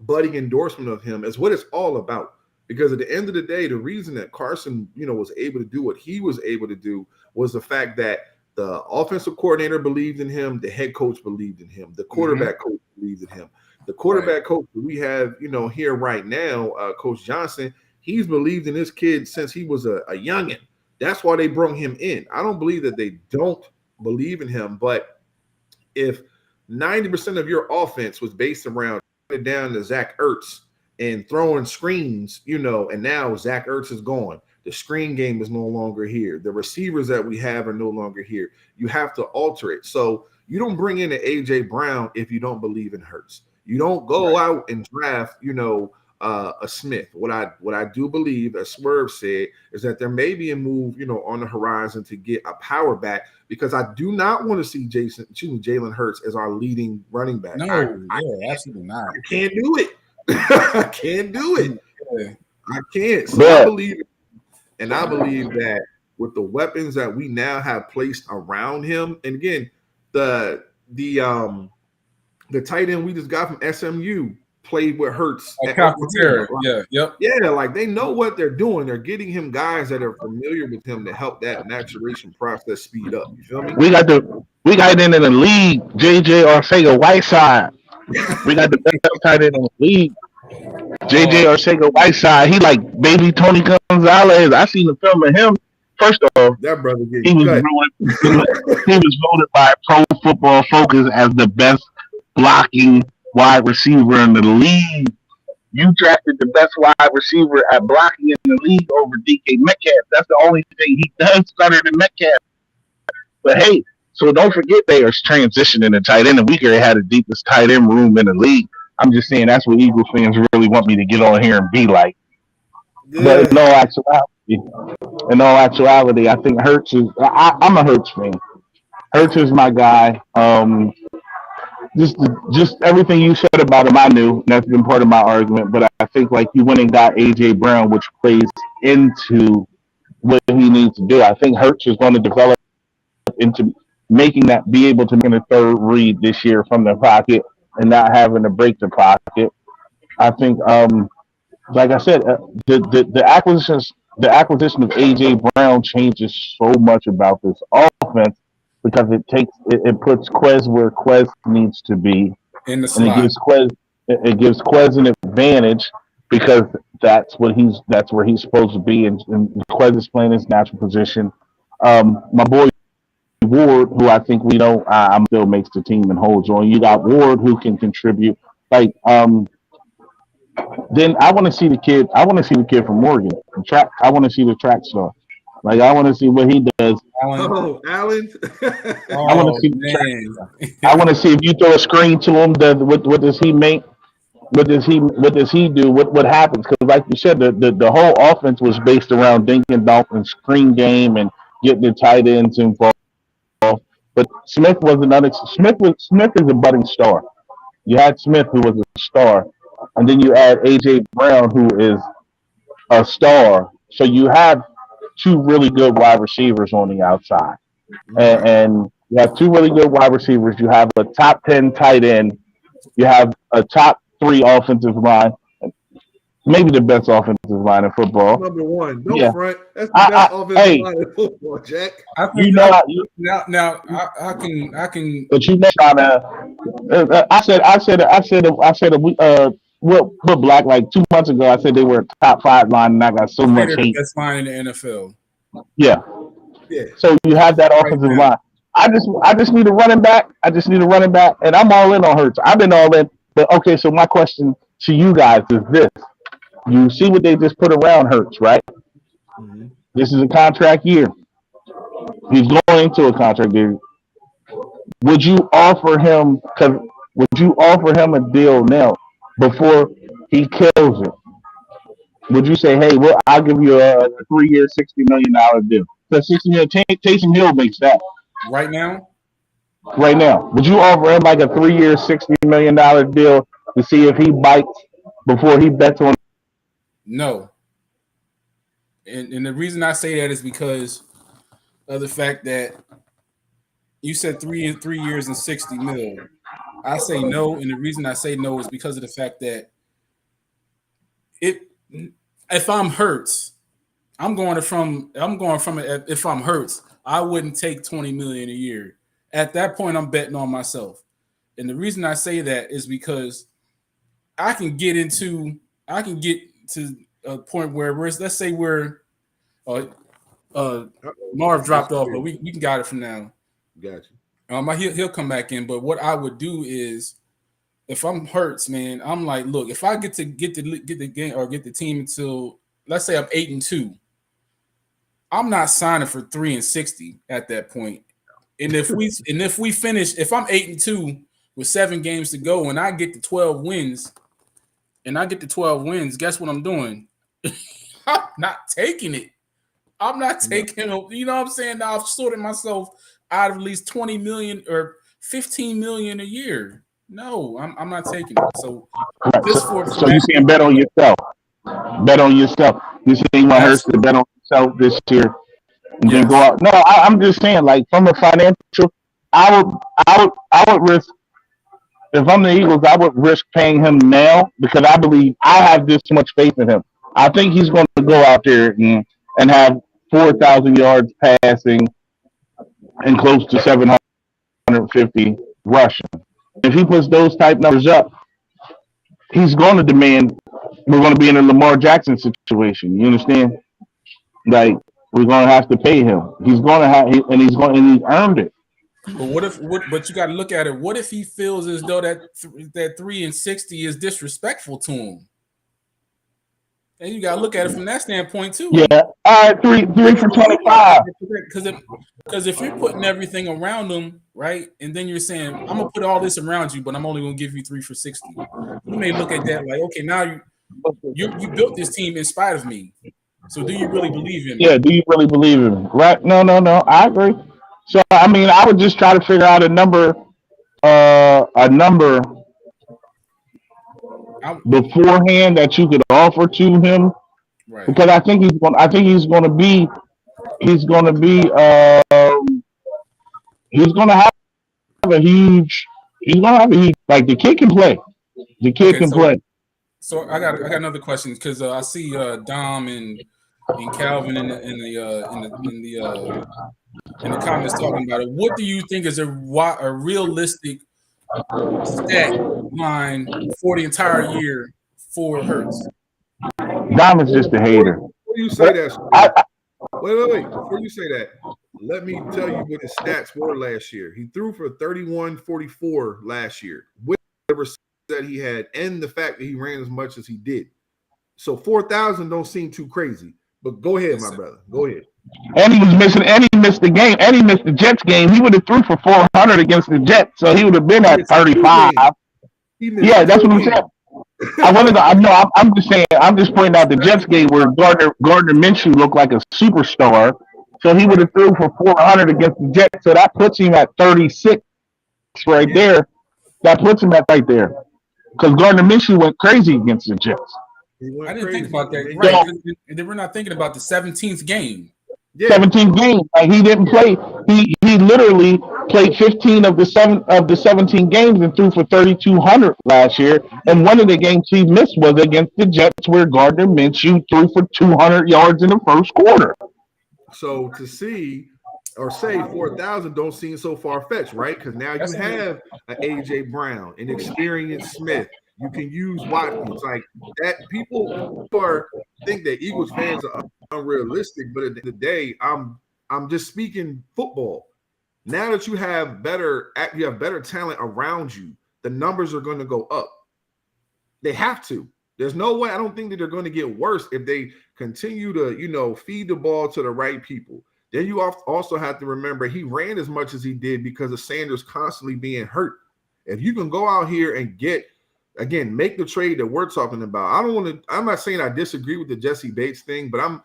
budding endorsement of him is what it's all about. Because at the end of the day, the reason that Carson, was able to do what he was able to do was the fact that the offensive coordinator believed in him, the head coach believed in him, the quarterback coach believed in him. The quarterback coach that we have, here right now, Coach Johnson, he's believed in this kid since he was a youngin'. That's why they brought him in. I don't believe that they don't believe in him, but if 90% of your offense was based around down to Zach Ertz and throwing screens, and now Zach Ertz is gone. The screen game is no longer here. The receivers that we have are no longer here. You have to alter it. So you don't bring in an A.J. Brown if you don't believe in Hurts. You don't go out and draft, a Smith. What I do believe, as Swerve said, is that there may be a move, on the horizon to get a power back, because I do not want to see Jalen Hurts as our leading running back. No, absolutely not. I can't do it. I can't do it. Yeah. I can't. So Yeah. I believe that with the weapons that we now have placed around him, and again, the tight end we just got from SMU played with Hurts. Yeah, like they know what they're doing. They're getting him guys that are familiar with him to help that maturation process speed up. You feel me? We got in the league, JJ Arcega-Whiteside. We got the best tight end in the league. JJ Arcega-Whiteside. He like baby Tony Gonzalez. I seen the film of him. First off, that brother he was voted by Pro Football Focus as the best blocking wide receiver in the league. You drafted the best wide receiver at blocking in the league over DK Metcalf. That's the only thing he does better than Metcalf. But hey, so don't forget they are transitioning to tight end, and we already had the deepest tight end room in the league. I'm just saying that's what Eagle fans really want me to get on here and be like. Yeah. But in all actuality, I think Hurts is. I'm a Hurts fan. Hurts is my guy. Just everything you said about him, I knew. And that's been part of my argument. But I think like you went and got AJ Brown, which plays into what he needs to do. I think Hurts is going to develop into making that, be able to make a third read this year from the pocket and not having to break the pocket. I think, like I said, the acquisition of AJ Brown changes so much about this offense, because it puts Quez where Quez needs to be in the slot. And it gives Quez an advantage, because that's where he's supposed to be, and Quez is playing his natural position. My boy Ward, who I think I'm still makes the team and holds on. You got Ward who can contribute. Like then I want to see the kid. I want to see the kid from Morgan. I want to see the track star. Like I want to see what he does. Alan. I want to see the track. I want to see if you throw a screen to him. What does he make? What does he do? What happens? Because like you said, the whole offense was based around dink and dunk and screen game and getting the tight ends involved. But Smith was Smith is a budding star. You had Smith, who was a star, and then you add AJ Brown, who is a star. So you have two really good wide receivers on the outside, and you have two really good wide receivers. You have a top 10 tight end. You have a top 3 offensive line. Maybe the best offensive line in football. Number one. Don't front. That's the best offensive line in football, Jack. I can. But what Black, like 2 months ago, I said they were a top 5 line, and I got so much hate. Best line in the NFL. Yeah. So you have that offensive line. I just need a running back. And I'm all in on Hurts. I've been all in. But okay, so my question to you guys is this. You see what they just put around Hurts, right? Mm-hmm. This is a contract year. He's going into a contract year. Would you offer him a deal now before he kills it? Would you say, hey, well, I'll give you a 3-year, $60 million deal? Because Taysom Hill makes that. Right now? Right now. Would you offer him like a 3-year, $60 million deal to see if he bites before he bets on? No. And the reason I say that is because of the fact that you said 3 years and $60 million. I say no, and the reason I say no is because of the fact that if I'm Hurts, if I'm Hurts, I wouldn't take $20 million a year. At that point, I'm betting on myself. And the reason I say that is because I can get to a point where let's say we're Marv dropped off, but we can got it from now. Gotcha. He'll come back in, but what I would do is, if I'm Hurts, man, I'm like, look, if I get the game or get the team until, let's say I'm 8-2, I'm not signing for 3 and $60 at that point. And if we finish, if I'm 8-2 with 7 games to go, and I get the 12 wins, guess what I'm doing? I'm not taking it. I'm not taking it. You know what I'm saying? Now I've sorted myself out of at least 20 million or 15 million a year. No, I'm not taking it. So this so you saying bet on yourself. Bet on yourself. You saying you want Hurts to bet on yourself this year and then go out. No, I'm just saying, like from a financial, I would risk if I'm the Eagles, I would risk paying him now because I believe I have this much faith in him. I think he's going to go out there and have 4,000 yards passing and close to 750 rushing. If he puts those type numbers up, he's going to demand. We're going to be in a Lamar Jackson situation. You understand? Like we're going to have to pay him. He's going to have, and he's earned it. But but you got to look at it. What if he feels as though that 3-60 is disrespectful to him? And you got to look at it from that standpoint too. Yeah. All right, three for 25. Because if you're putting everything around him, right, and then you're saying, I'm gonna put all this around you, but I'm only gonna give you 3 for 60. You may look at that like, okay, now you built this team in spite of me. So do you really believe in me? Yeah, do you really believe in me? Right? No. I agree. So I mean, I would just try to figure out a number beforehand that you could offer to him, right? Because I think he's going to be a huge like the kid can play. The kid can play. So I got another question because I see Dom and Calvin in the comments talking about it. What do you think is a realistic stat line for the entire year for Hurts? Dom is just a hater. Before you say that, wait. Before you say that, let me tell you what his stats were last year. He threw for 31-44 last year with the receivers that he had and the fact that he ran as much as he did. So 4,000 don't seem too crazy. But go ahead, my brother. Go ahead. And he was missing, and he missed the game, and he missed the Jets game. He would have threw for 400 against the Jets, so he would have been at 35. Yeah, that's what I'm saying. I'm just saying. I'm just pointing out the Jets game where Gardner Minshew looked like a superstar, so he would have threw for 400 against the Jets. So that puts him at 36 right there. That puts him at right there because Gardner Minshew went crazy against the Jets. I didn't think about that. Right, and then we're not thinking about the 17th game. Yeah. 17 games. Like he didn't play. He literally played 15 of the 17 games and threw for 3,200 last year. And one of the games he missed was against the Jets, where Gardner Minshew threw for 200 yards in the first quarter. So to see or say 4,000 don't seem so far fetched, right? Because now you have an AJ Brown, an experienced Smith. You can use Watkins like that. People think that Eagles fans are unrealistic, but at the end of the day, I'm just speaking football. Now that you have better talent around you, the numbers are going to go up. They have to. There's no way. I don't think that they're going to get worse if they continue to, feed the ball to the right people. Then you also have to remember he ran as much as he did because of Sanders constantly being hurt. If you can go out here and make the trade that we're talking about. I'm not saying I disagree with the Jesse Bates thing, but I'm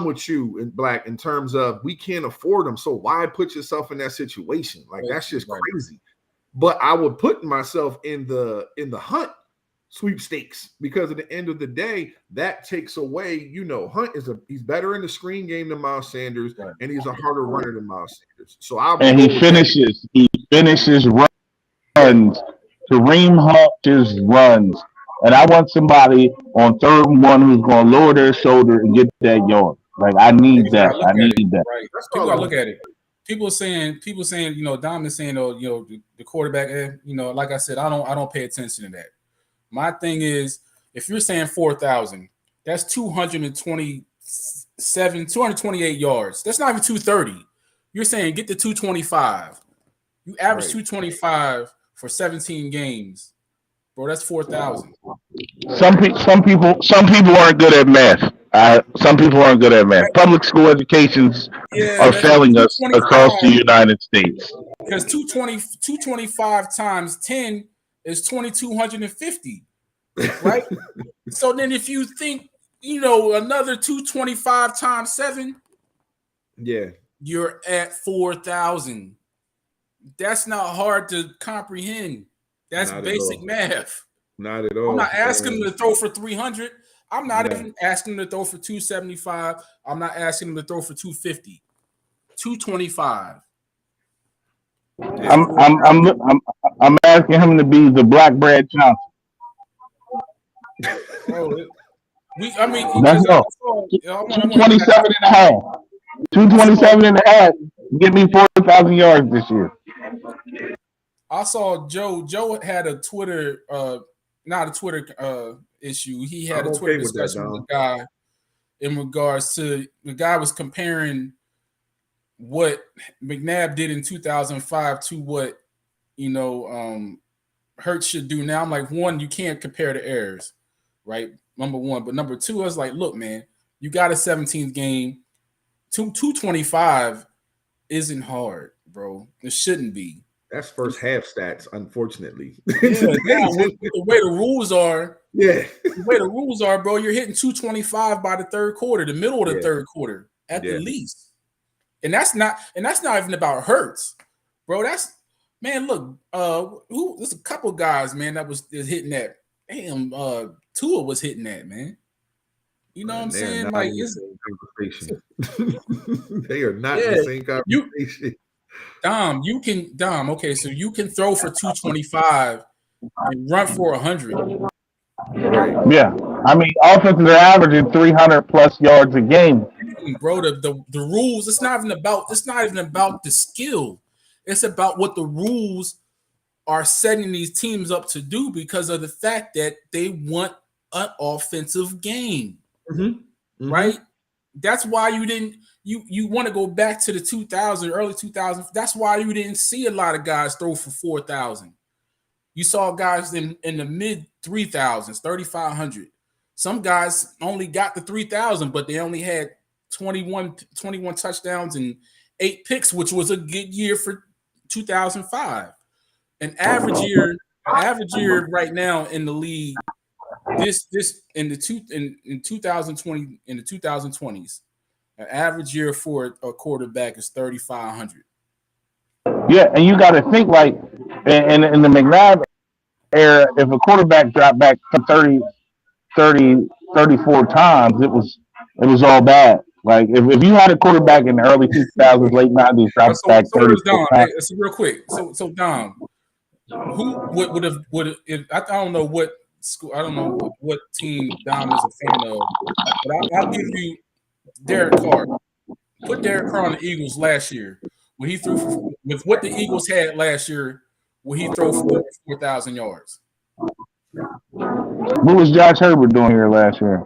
with you in Black in terms of we can't afford them. So why put yourself in that situation? Like that's just crazy. But I would put myself in the Hunt sweepstakes because at the end of the day, that takes away, Hunt he's better in the screen game than Miles Sanders, and he's a harder runner than Miles Sanders. So he finishes runs. Kareem Hunt just runs. And I want somebody on 3rd and 1 who's going to lower their shoulder and get that yard. Like, I need that. I need that. Right. People got to look at it. People saying, Dom is saying, the quarterback, like I said, I don't pay attention to that. My thing is, if you're saying 4,000, that's 228 yards. That's not even 230. You're saying get to 225. You average 225 for 17 games, bro. That's 4,000. Some people aren't good at math. Some people aren't good at math. Public school educations are failing us across the United States. because 225 times 10 is 2,250, right? So then if you think, another 225 times 7, yeah, you're at 4,000. That's not hard to comprehend. That's Not at basic all. math. not at all. I'm not asking him And- to throw for 300. I'm not No. even asking him to throw for 275. I'm not asking him to throw for 250. 225. I'm asking him to be the Black Brad Johnson. I mean, That's because all. I want 227 and a half. 227 and a half. Get me 4,000 yards this year. I saw Joe. Joe had a Twitter, not a Twitter issue. He had I'm a Twitter okay with that, discussion with Dom. a guy in regards to the guy was comparing what McNabb did in 2005 to what Hurts should do now. I'm like, one, you can't compare the errors, right? Number one, but number two, I was like, look, man, you got a 17th game. 225 isn't hard, bro. It shouldn't be. That's first half stats, unfortunately. Yeah, the way the rules are, yeah. the way the rules are, bro, you're hitting 225 by the third quarter, the middle of the third quarter at the least. And that's not even about Hurts, bro. That's, man, look, there's a couple guys, man, that was hitting that. Damn, Tua was hitting that, man. You know what I'm saying? Like, it's conversation. They are not in the same conversation. Dom, okay, so you can throw for 225 and run for 100. Right. Yeah. I mean, offenses are averaging 300 plus yards a game. Bro, the rules, it's not even about the skill. It's about what the rules are setting these teams up to do because of the fact that they want an offensive game. Mm-hmm. Right? That's why you didn't you want to go back to the 2000, early 2000s. That's why you didn't see a lot of guys throw for 4,000. You saw guys in the mid 3,000s, 3,500. Some guys only got the 3,000, but they only had 21 touchdowns and 8 picks, which was a good year for 2005. An average year right now in the league, this in 2020, in the 2020s, an average year for a quarterback is 3,500. Yeah, and you got to think like in the McNabb era, if a quarterback dropped back from 34 times, it was all bad. Like if you had a quarterback in the early 2000s, late 90s, dropped back 34 times. So real quick, so Dom, who would have I don't know what school, I don't know what team Dom is a fan of, but I'll give you Derek Carr. Put Derek Carr on the Eagles last year when he threw with what the Eagles had last year. Will he throw for 4,000 yards? What was Josh Herbert doing here last year?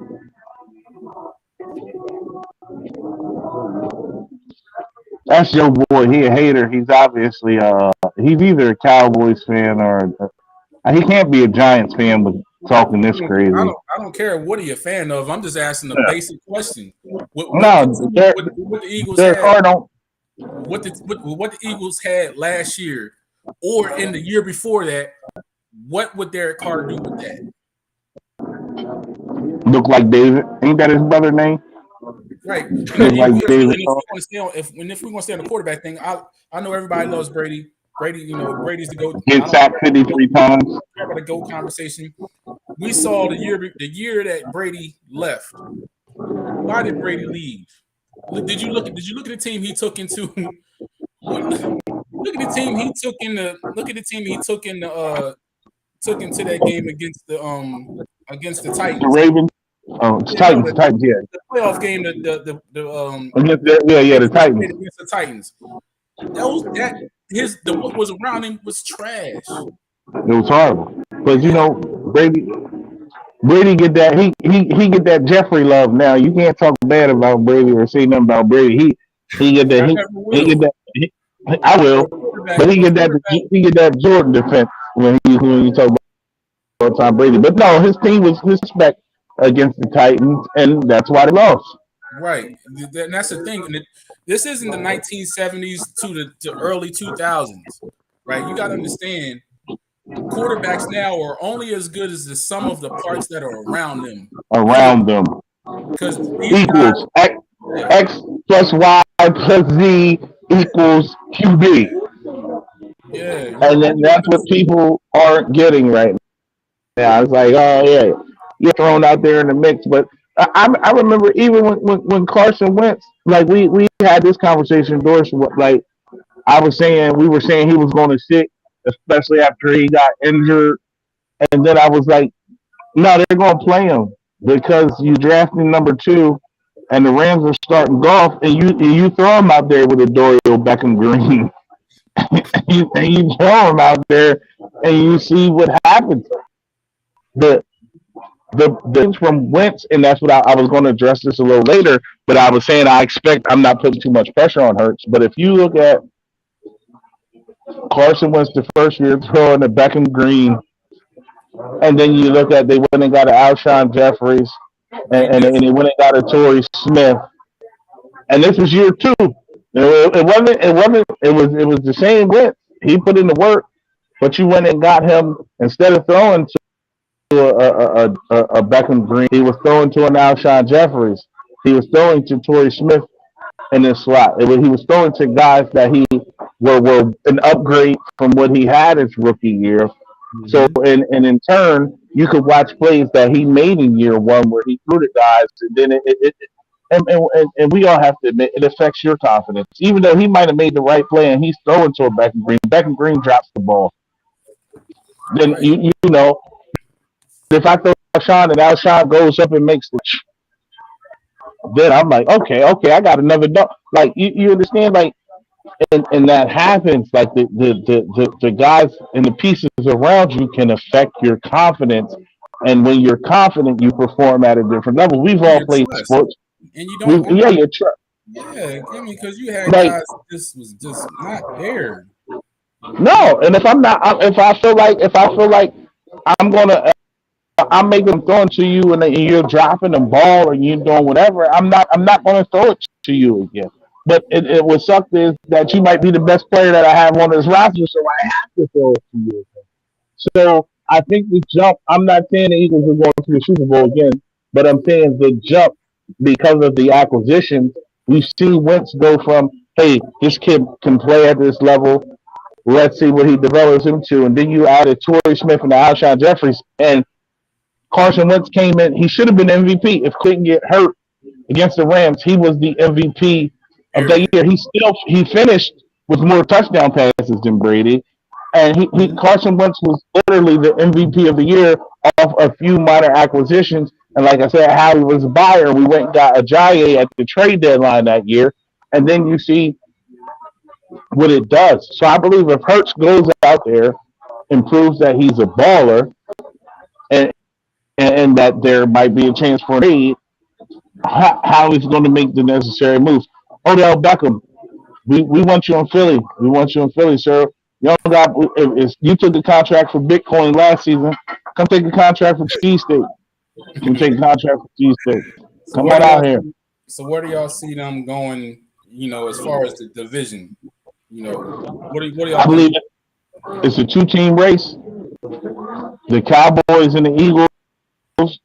That's your boy. He a hater. He's obviously he's either a Cowboys fan or he can't be a Giants fan with talking this crazy. I don't care what are you a fan of. I'm just asking a basic question. What the Eagles had, what the Eagles had last year or in the year before that, what would Derek Carr do with that? Look like David. Ain't that his brother name? Right. If we want to stay on the quarterback thing, I know everybody loves Brady. Brady, Brady's the GOAT. Get sacked 53 times. About the GOAT conversation. We saw the year that Brady left. Why did Brady leave? Did you look at the team he took into? Look at the team he took in the. Look at the team he took in the. Took into that game against the Titans. The Ravens. Oh, the Titans, yeah. The playoff game, the Titans. Against the Titans. What was around him was trash. It was horrible. But Brady get that he get that Jeffrey love now. You can't talk bad about Brady or say nothing about Brady. He get that I will. But he get that Jordan defense when you talk about Tom Brady. But no, his team was respect against the Titans, and that's why they lost. Right. And that's the thing. And this isn't the 1970s to early 2000s, right? You got to understand, quarterbacks now are only as good as the sum of the parts that are around them. Around them Because these guys, equals X, yeah, X plus Y plus Z equals QB. yeah, And then that's what people aren't getting right now. It's like, oh yeah, you're thrown out there in the mix. But I remember even when Carson Wentz, like we had this conversation, Doris, like we were saying he was going to sit, especially after he got injured. And then I was like, no, they're going to play him because you drafted number 2, and the Rams are starting golf, and you throw him out there with a Dorial Beckham Green, and you throw him out there, and you see what happens. The the from Wentz, and that's what I was going to address this a little later. But I was saying I'm not putting too much pressure on Hurts. But if you look at Carson Wentz the first year throwing the Beckham Green, and then you look at they went and got an Alshon Jeffries, they did. and they went and got a Torrey Smith, and this was year 2. It was the same Wentz. He put in the work, but you went and got him instead of throwing to a Beckham Green. He was throwing to an Alshon Jeffries. He was throwing to Torrey Smith in this slot. He was throwing to guys that he were an upgrade from what he had his rookie year. So, Mm-hmm. and in turn, you could watch plays that he made in year 1 where he threw the guys, and then and we all have to admit it affects your confidence. Even though he might have made the right play and he's throwing to a Beckham Green drops the ball. Then Right. you know if I throw Alshon and Alshon goes up and makes the, then I'm like, okay, I got another dog. Like you understand, like, and that happens. Like the guys and the pieces around you can affect your confidence, and when you're confident, you perform at a different level. We've And all your played trust. sports. And you don't Yeah, you're yeah, I mean, because you had like guys this was just not there. no, and if I'm not, if I feel like I'm gonna I'm making them throwing to you, and you're dropping the ball or you're doing whatever. I'm not going to throw it to you again. But it would suck is that you might be the best player that I have on this roster, so I have to throw it to you again. So I think the jump. I'm not saying the Eagles are going to the Super Bowl again, but I'm saying the jump because of the acquisitions. We've seen Wentz go from, hey, this kid can play at this level. Let's see what he develops into, and then you added Torrey Smith and Alshon Jeffries, and Carson Wentz came in. He should have been MVP if couldn't get hurt against the Rams. He was the MVP of that Period. year. He finished with more touchdown passes than Brady, and he Mm-hmm. Carson Wentz was literally the MVP of the year off a few minor acquisitions. And like I said, Howie was a buyer. We went and got Ajayi at the trade deadline that year, and then you see what it does. So I believe if Hurts goes out there and proves that he's a baller, and and that there might be a chance for a trade, how he's going to make the necessary moves. Odell Beckham, we want you in Philly. We want you in Philly, sir. You don't got if you took the contract for Bitcoin last season, come take a contract for cheesesteak. Come take a contract for cheesesteak. So Come where on do y'all out here. where do y'all see them going, as far as the division? What do y'all I think? believe it's a 2-team race. The Cowboys and the Eagles.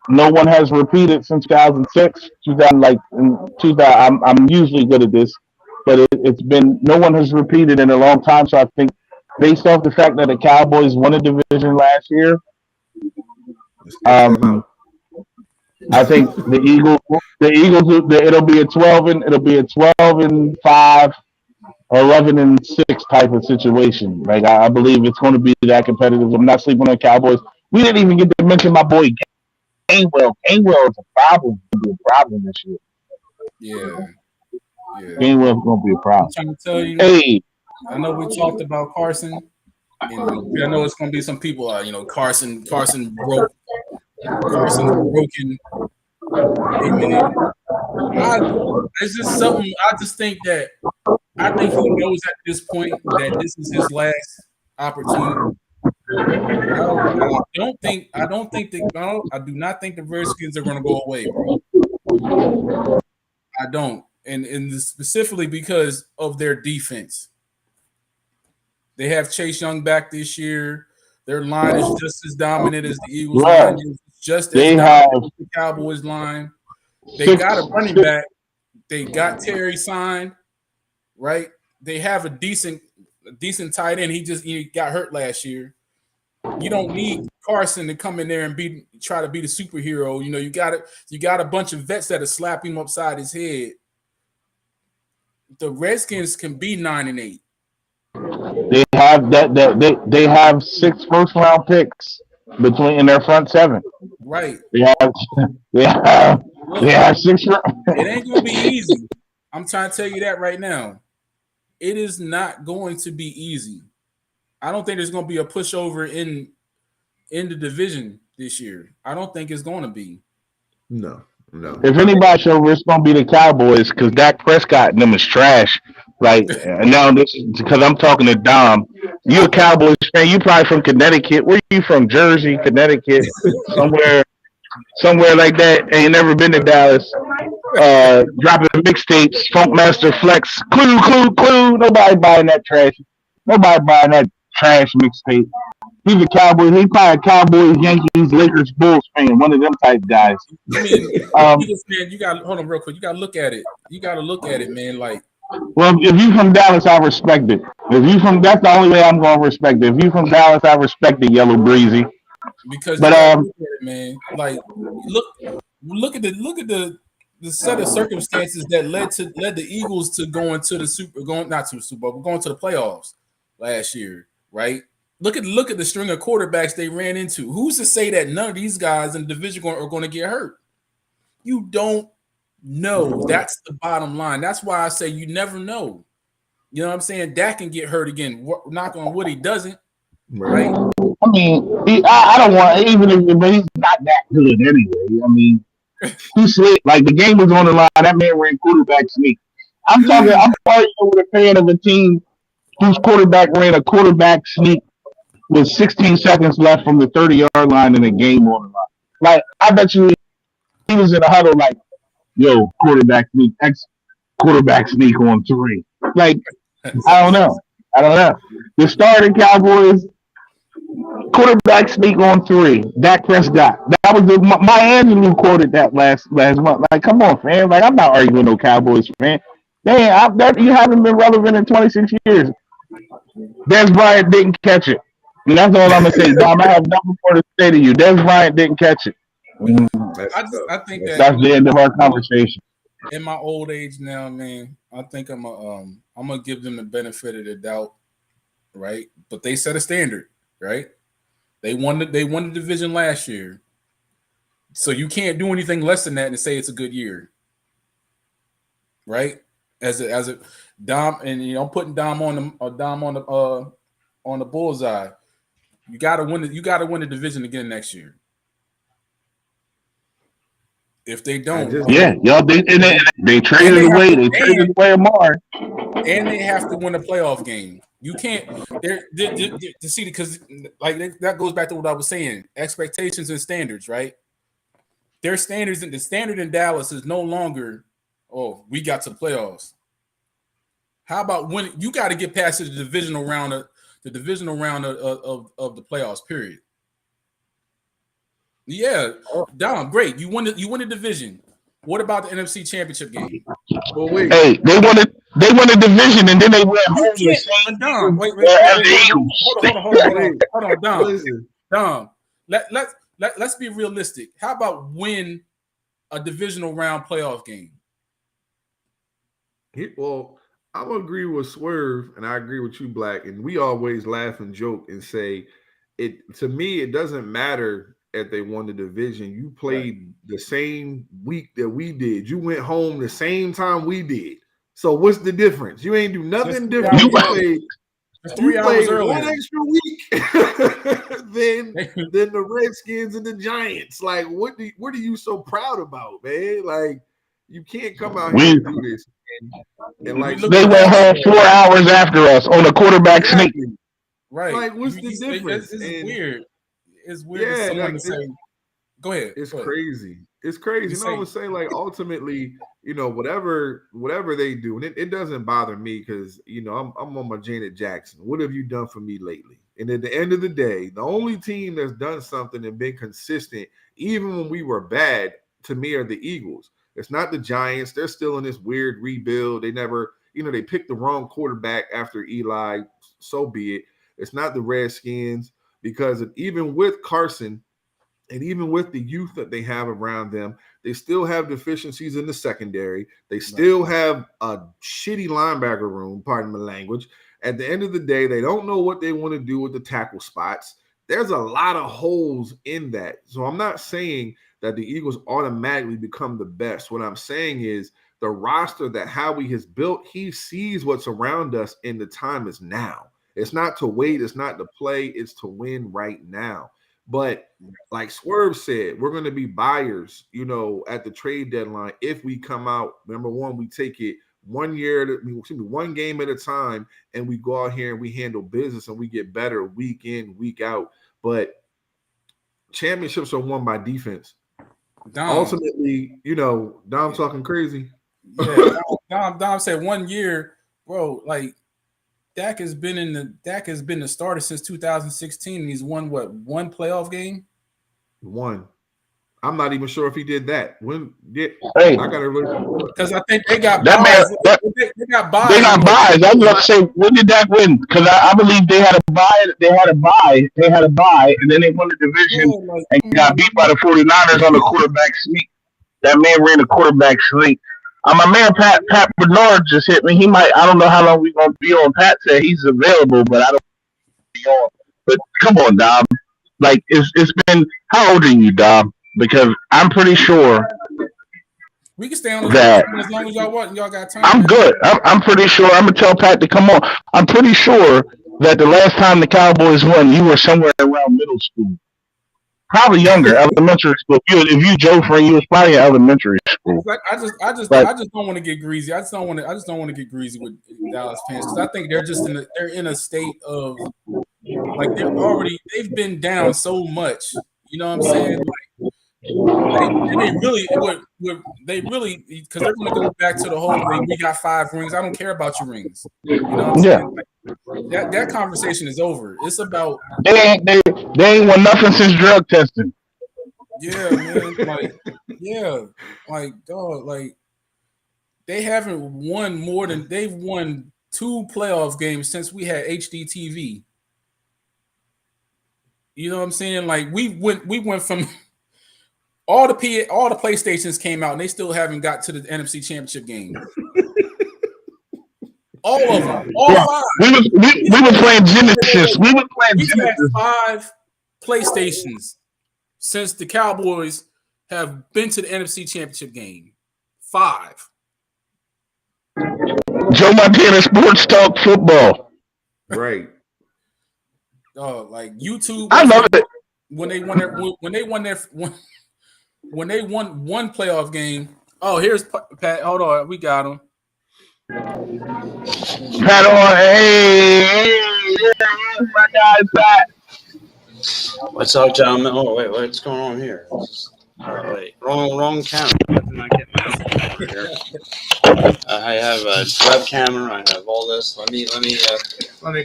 No one has repeated since 2006, 2000. Like in 2000, I'm usually good at this, but it's been no one has repeated in a long time. So I think, based off the fact that the Cowboys won a division last year, Let's sketch them um, out. I think it'll be a 12-5, or 11-6 type of situation. Like I believe it's going to be that competitive. I'm not sleeping on the Cowboys. We didn't even get to mention my boy Gainwell. Gainwell is a problem. Going to be a problem this year. Yeah, yeah. Gainwell's going to be a I'm problem. trying to tell you. Hey, I know we talked about Carson, and I know it's going to be some people. Carson's broken. Hey man, it's just something. I think he knows at this point that this is his last opportunity. I do not think the Redskins are going to go away, bro. I don't. And specifically because of their defense. They have Chase Young back this year. Their line is just as dominant as the Eagles' line. Is just as dominant as the Cowboys' line. They got a running back. They got Terry signed, right? They have a decent tight end. He got hurt last year. You don't need Carson to come in there and try to be the superhero. You know, you got a bunch of vets that'll slap him upside his head. The Redskins can be 9-8. They have they have 6 first-round picks in their front 7. Right. They have 6. It ain't gonna be easy. I'm trying to tell you that right now. It is not going to be easy. I don't think there's going to be a pushover in the division this year. I don't think it's going to be. No. If anybody show it's going to be the Cowboys because Dak Prescott and them is trash. Like now, this is because I'm talking to Dom. You a Cowboys fan? You probably from Connecticut. Where you from? Jersey, Connecticut, somewhere like that. Ain't never been to Dallas. Dropping mixtapes, Funkmaster Flex, clue. Nobody buying that trash. Nobody buying that trash mixtape. He's a Cowboy. He's probably a Cowboys, Yankees, Lakers, Bulls fan. One of them type guys. I mean, man, you got hold on real quick. You got to look at it. You got to look at it, man. Like, well, if you from Dallas, I respect it. That's the only way I'm going to respect it. If you from Dallas, I respect it, Yellow Breezy. Because man, like look at the set of circumstances that led the Eagles to going to the Super Bowl, but going to the playoffs last year, right? Look at the string of quarterbacks they ran into. Who's to say that none of these guys in the division are going to get hurt? You don't know. That's the bottom line. That's why I say you never know. You know what I'm saying? Dak can get hurt again. Knock on wood, he doesn't. Right? I mean, I don't want even if he's not that good anyway. I mean, he slid like the game was on the line. That man ran quarterback sneak. I'm arguing with a fan of a team whose quarterback ran a quarterback sneak with 16 seconds left from the 30-yard line and a game on the line. Like, I bet you he was in a huddle like, yo, quarterback sneak on 3. Like, I don't know. The starting Cowboys, quarterback sneak on 3. Dak Prescott. That was Maya Angelou quoted that last month. Like, come on, fam. Like, I'm not arguing with no Cowboys fan. Man, you haven't been relevant in 26 years. Des Bryant didn't catch it. And that's all I'm gonna say, Dom. I have nothing more to say to you. Des Bryant didn't catch it. I think that's the end of our conversation. In my old age now, man, I think I'm gonna give them the benefit of the doubt, right? But they set a standard, right? They won the division last year, so you can't do anything less than that and say it's a good year, right? As a Dom, and I'm putting Dom on the bullseye. You gotta win the division again next year. If they don't, y'all they traded away Amar, and they have to win a playoff game. You can't to see because like that goes back to what I was saying: expectations and standards, right? Their standards and the standard in Dallas is no longer, oh, we got to the playoffs. How about when you got to get past the divisional round of the the playoffs? Period. Yeah, Dom, great. You won the division. What about the NFC Championship game? Well, wait. Hey, they won the division and then they went home. Dom, wait. Hold on, Dom. Dom, let's be realistic. How about win a divisional round playoff game? Well, I'm gonna agree with Swerve, and I agree with you, Black. And we always laugh and joke and say, to me, it doesn't matter if they won the division. You played the same week that we did. You went home the same time we did. So what's the difference? You ain't do nothing different. You played 3 hours earlier. One extra week than the Redskins and the Giants. Like, what are you so proud about, man? Like, you can't come out here and do this. And like they went home 4 hours after us on a quarterback sneak. Right. Like, what's the difference? It's weird. It's weird for someone to say Go ahead. It's Go ahead. crazy. It's crazy. You You know, I would say like ultimately, whatever they do, and it doesn't bother me because I'm on my Janet Jackson. What have you done for me lately? And at the end of the day, the only team that's done something and been consistent, even when we were bad, to me are the Eagles. It's not the Giants. They're still in this weird rebuild. They never, they picked the wrong quarterback after Eli. So be it. It's not the Redskins because even with Carson, and even with the youth that they have around them, they still have deficiencies in the secondary. They still have a shitty linebacker room, pardon my language. At the end of the day, they don't know what they want to do with the tackle spots. There's a lot of holes in that. So I'm not saying that the Eagles automatically become the best. What I'm saying is the roster that Howie has built, he sees what's around us, and the time is now. It's not to wait. It's not to play. It's to win right now. But like Swerve said, we're going to be buyers, at the trade deadline. If we come out, number one, we take it one game at a time, and we go out here and we handle business and we get better week in, week out. But championships are won by defense. Ultimately, Dom talking crazy. Yeah, Dom said 1 year, bro. Like Dak has been the starter since 2016, and he's won one playoff game. One. I'm not even sure if he did that. Hey, I gotta look because I think they got that buys. man. They got buys. They got buys. I was about to say, when did Dak win? Because I believe they had a buy. They had a buy, and then they won the division and got beat by the 49ers on the quarterback sneak. That man ran a quarterback sneak. My man Pat Bernard just hit me. He might. I don't know how long we're gonna be on. Pat said he's available, but I don't be on. But come on, Dom. Like it's been. How old are you, Dom? Because I'm pretty sure we can stay on that as long as y'all want. Y'all got time. I'm good. I'm pretty sure. I'm gonna tell Pat to come on. I'm pretty sure that the last time the Cowboys won, you were somewhere around middle school. Probably younger, elementary school. If you Joe friend, you was probably in elementary school. I just don't want to get greasy. I just don't want to get greasy with Dallas fans because I think they're in a state of like they've been down so much. You know what I'm saying? They really because they're going to go back to the whole thing. We got 5 rings. I don't care about your rings. You know what I'm saying? Like, that conversation is over. It's about they ain't won nothing since drug testing. Yeah, man. Like dog, like they haven't won they've won 2 playoff games since we had HD TV. You know what I'm saying? Like we went from all the PlayStations came out and they still haven't got to the NFC Championship game. All of them, all 5. We were playing Genesis. We were playing Genesis. Had 5 PlayStations since the Cowboys have been to the NFC Championship game. 5. Joe Montana Sports Talk Football. Right. Like YouTube. I love it. When they won one playoff game. Oh, here's Pat. Hold on, we got him. Pat on. Hey, my guy's back. What's up, gentlemen? Oh, wait, what's going on here? Wait, wrong camera. I did not get my phone here. I have a web camera. I have all this. Let me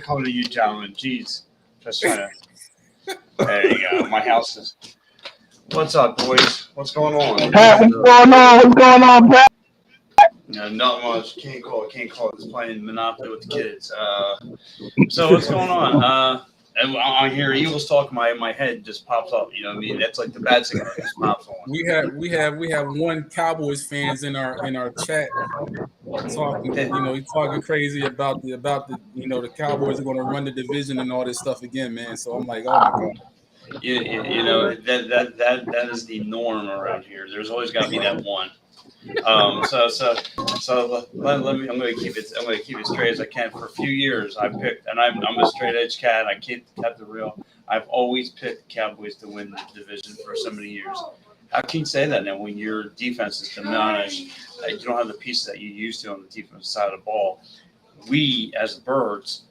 come to you, gentlemen. Jeez, just trying to. There you go. My house is. What's up, boys? What's going on? Pat, what's going on, Pat? No, not much. Can't call. Just playing Monopoly with the kids. So what's going on? And I hear Eagles talk, my head just pops up. You know what I mean? That's like the bad signal just pops on. We have one Cowboys fans in our chat talking. He's talking crazy about the the Cowboys are going to run the division and all this stuff again, man. So I'm like, oh my god. You know that is the norm around here. There's always got to be that one. So let me. I'm going to keep it straight as I can. For a few years, I picked, and I'm a straight edge cat. I kept it real. I've always picked the Cowboys to win the division for so many years. How can you say that now when your defense is diminished? You don't have the pieces that you used to on the defensive side of the ball. We, as the Birds,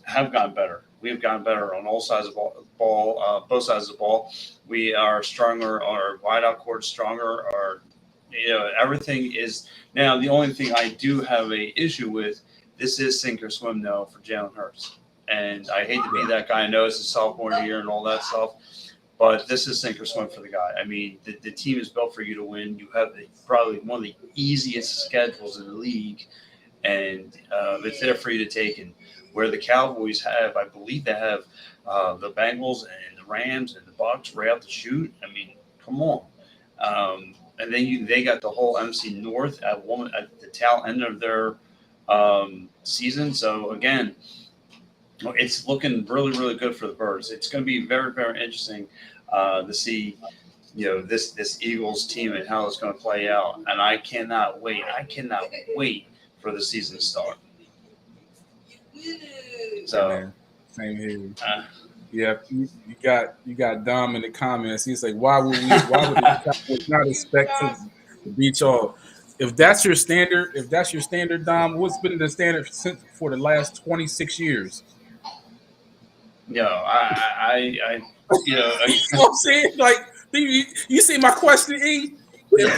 have gotten better. We've gotten better on all sides of the ball, both sides of the ball. We are stronger. Our wideout cord stronger. Our everything is now. The only thing I do have a issue with, this is sink or swim now for Jalen Hurts, and I hate to be that guy. I know it's his sophomore year and all that stuff. But this is sink or swim for the guy. I mean, the team is built for you to win. You have probably one of the easiest schedules in the league, and it's there for you to take. And where the Cowboys have, I believe they have the Bengals and the Rams and the Bucs right out the chute. I mean, come on. And then they got the whole NFC North at the tail end of their season. So, again, it's looking really, really good for the Birds. It's going to be very, very interesting to see, this Eagles team and how it's going to play out. And I cannot wait. I cannot wait for the season to start. So, same here. Yeah, you got Dom in the comments. He's like, why would the Cowboys not expect to beat y'all? If that's your standard, Dom, what's been the standard for the last 26 years? I you know what I'm saying? Like, you see my question, E? Bro,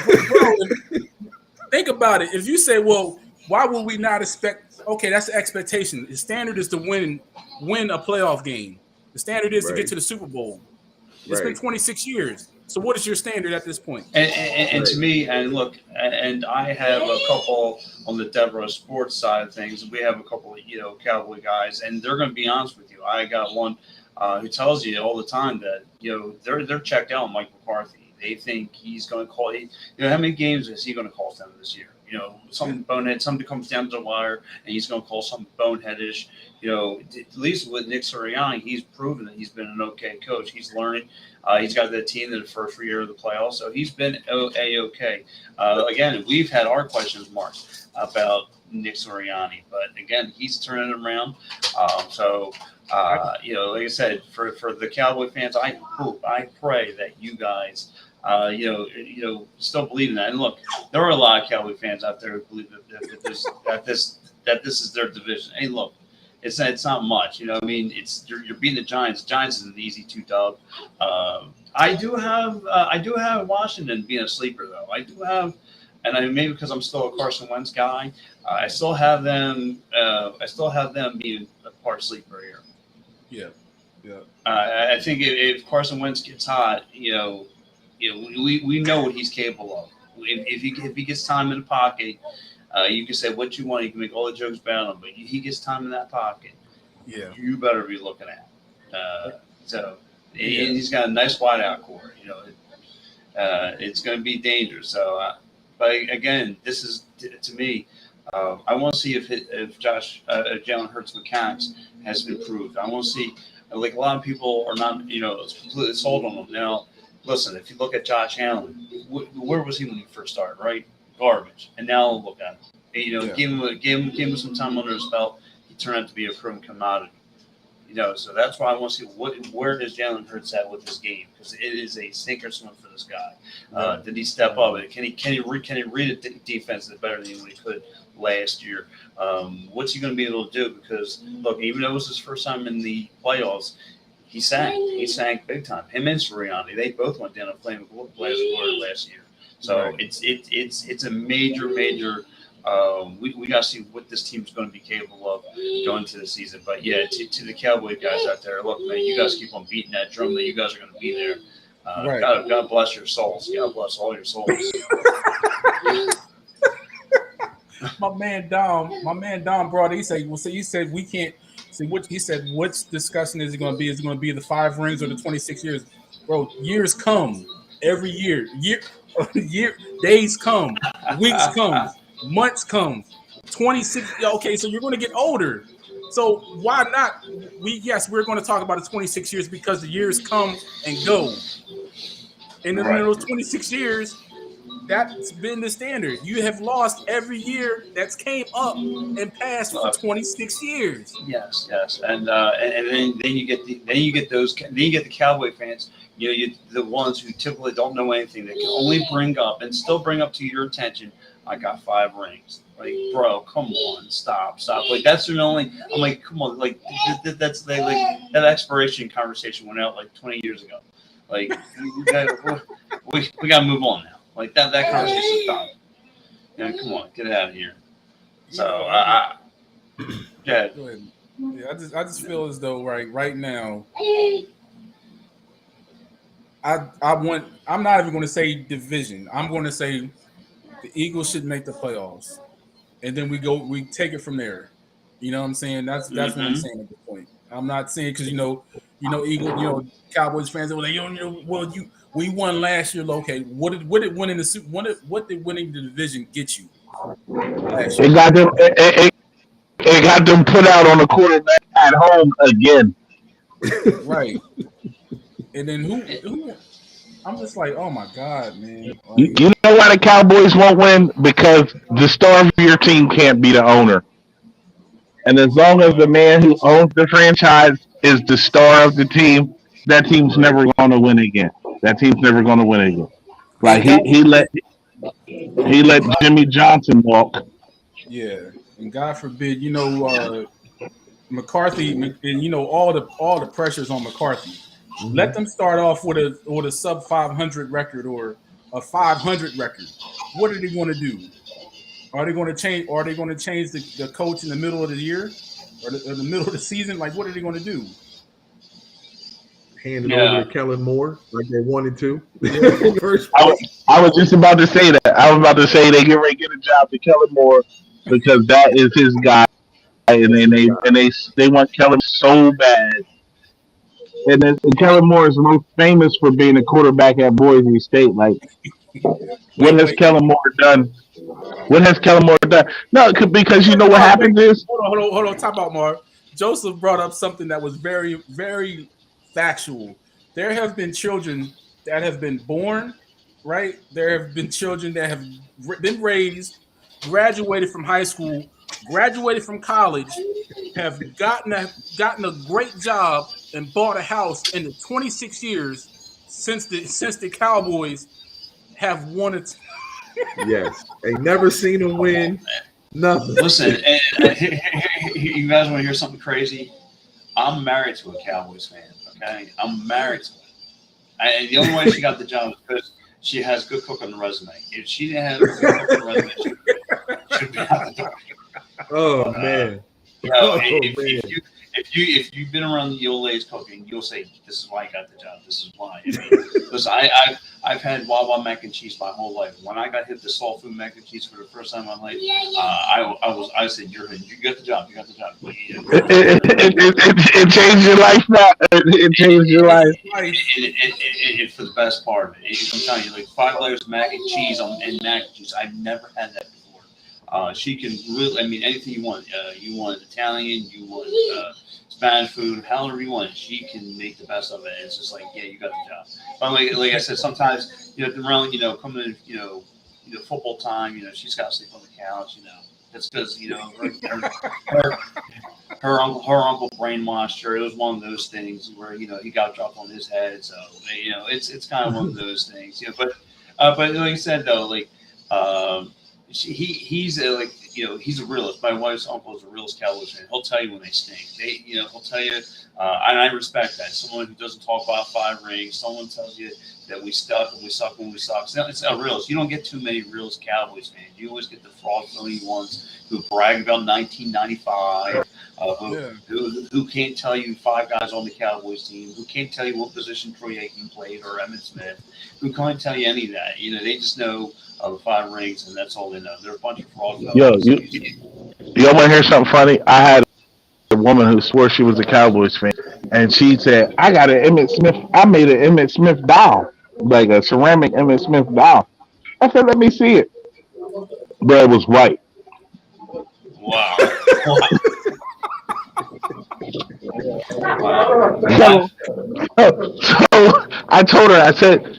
think about it. If you say, well, why would we not expect? Okay, that's the expectation. The standard is to win a playoff game. The standard is to get to the Super Bowl. It's been 26 years. So what is your standard at this point? And to me, and look, and I have a couple on the Deborah sports side of things. We have a couple of, Cowboy guys, and they're going to be honest with you. I got one who tells you all the time that, they're checked out on Mike McCarthy. They think he's going to call. How many games is he going to call them this year? Some bonehead, something comes down to the wire, and he's going to call some boneheadish. At least with Nick Sirianni, he's proven that he's been an okay coach. He's learning. He's got the team in the first year of the playoffs, so he's been okay. Again, we've had our questions marked about Nick Sirianni, but again, he's turning it around. Like I said, for the Cowboy fans, I pray that you guys. Still believe in that. And look, there are a lot of Cowboy fans out there who believe that this is their division. Hey, look, it's not much. You're beating the Giants. Giants is an easy 2-dub. I do have Washington being a sleeper though. I do have, and maybe because I'm still a Carson Wentz guy, I still have them. Being a part sleeper here. Yeah. I think if Carson Wentz gets hot, we know what he's capable of. If he gets time in the pocket, you can say what you want. You can make all the jokes about him, but he gets time in that pocket. Yeah, you better be looking at. And he's got a nice wideout core. It's going to be dangerous. So, but again, this is to me. I want to see if Jalen Hurts' mechanics has been improved. I want to see. Like a lot of people are not, completely sold on him now. Listen, if you look at Josh Allen, where was he when he first started? Right, garbage. And now look at him. Give him some time under his belt. He turned out to be a proven commodity. So that's why I want to see where does Jalen Hurts at with this game, because it is a sink or swim for this guy. Did he step up? Can he read a defense better than what he could last year? What's he going to be able to do? Because look, even though it was his first time in the playoffs, he sank big time. Him and Sirianni, they both went down a flame of last year. So it's a major. We got to see what this team's going to be capable of going into the season. But yeah, to the Cowboy guys out there, look, man, you guys keep on beating that drum that you guys are going to be there. God bless your souls. God bless all your souls. My man Dom brought it. He said, he said we can't see what he said. Which discussion is it going to be? Is it going to be the 5 rings or the 26 years? Bro, years come every year. Days come, weeks come, months come. 26. Okay, so you're going to get older. So why not? We're going to talk about the 26 years because the years come and go. And in those 26 years, that's been the standard. You have lost every year that's came up and passed for 26 years. Yes, and then you get the Cowboy fans. The ones who typically don't know anything. They can only bring up to your attention I got 5 rings. Like, bro, come on, stop. Like, that's the only. I'm like, come on, like that's like that expiration conversation went out like 20 years ago. Like, we got to move on now. Like that conversation is done. Come on, get it out of here. So yeah. Go ahead. Yeah, I just feel as though right now, I'm not even going to say division. I'm going to say the Eagles should make the playoffs, and then we take it from there. You know what I'm saying? That's what I'm saying at this point. I'm not saying because Eagles, Cowboys fans were like, we won last year. Okay, what did winning what did winning the division get you last year? It got them put out on the quarterback at home again. Right. And then who? I'm just like, oh my God, man. Like, You know why the Cowboys won't win? Because the star of your team can't be the owner. And as long as the man who owns the franchise is the star of the team, that team's never going to win again. That team's never going to win again. Like he let Jimmy Johnson walk. Yeah, and God forbid, McCarthy, and all the pressures on McCarthy. Mm-hmm. Let them start off with a sub 500 record or a 500 record. What are they going to do? Are they going to change? Are they going to change the coach in the middle of the year or the middle of the season? Like, what are they going to do? Hand it over to Kellen Moore like they wanted to. I was just about to say that. I was about to say they get ready to get a job to Kellen Moore because that is his guy, and they want Kellen so bad. And Kellen Moore is most famous for being a quarterback at Boise State. Like, what has Kellen Moore done? What has Kellen Moore done? No, because you know what happens is. Hold on. Talk about Mark. Joseph brought up something that was very, very factual. There have been children that have been born, right? There have been children that have been raised, graduated from high school, graduated from college, have gotten a great job and bought a house in the 26 years since the Cowboys have won it. Yes, ain't never seen them win. Nothing. Listen, you guys want to hear something crazy? I'm married to a Cowboys fan. Okay, I'm married to her. And the only way she got the job is because she has good cook on the resume. If she didn't have good cook on the resume, she'd be out the door. Oh man. If you've been around the old ladies cooking, you'll say this is why I got the job. This is why. Listen, I've had Wawa mac and cheese my whole life. When I got hit the soul food mac and cheese for the first time in my life, I said you got the job. You got the job. It changed your life, now. It changed your life. It for the best part of it. I'm telling you, like 5 layers of mac and cheese and mac and cheese. I've never had that before. She can really, I mean, anything you want. You want Italian, you want Spanish food, however you want. She can make the best of it. It's just like, yeah, you got the job. But like I said, sometimes around coming in football time, she's got to sleep on the couch. That's because her uncle brainwashed her. It was one of those things where he got dropped on his head. So it's kind of one of those things. But like I said though, like. He's he's a realist. My wife's uncle is a realist Cowboys fan. He'll tell you when they stink. He'll tell you, and I respect that. Someone who doesn't talk about 5 rings. Someone tells you that we suck and we suck when we suck. It's a realist. You don't get too many realist Cowboys fans. You always get the fraudulent ones who brag about 1995, who can't tell you 5 guys on the Cowboys team, who can't tell you what position Troy Aikman played or Emmitt Smith, who can't tell you any of that. They just know the 5 rings, and that's all they know. They're a bunch of fraud. Yo, you want to hear something funny? I had a woman who swore she was a Cowboys fan, and she said, I got an Emmitt Smith. I made an Emmitt Smith doll, like a ceramic Emmitt Smith doll. I said, let me see it. But it was white. Wow. So I told her,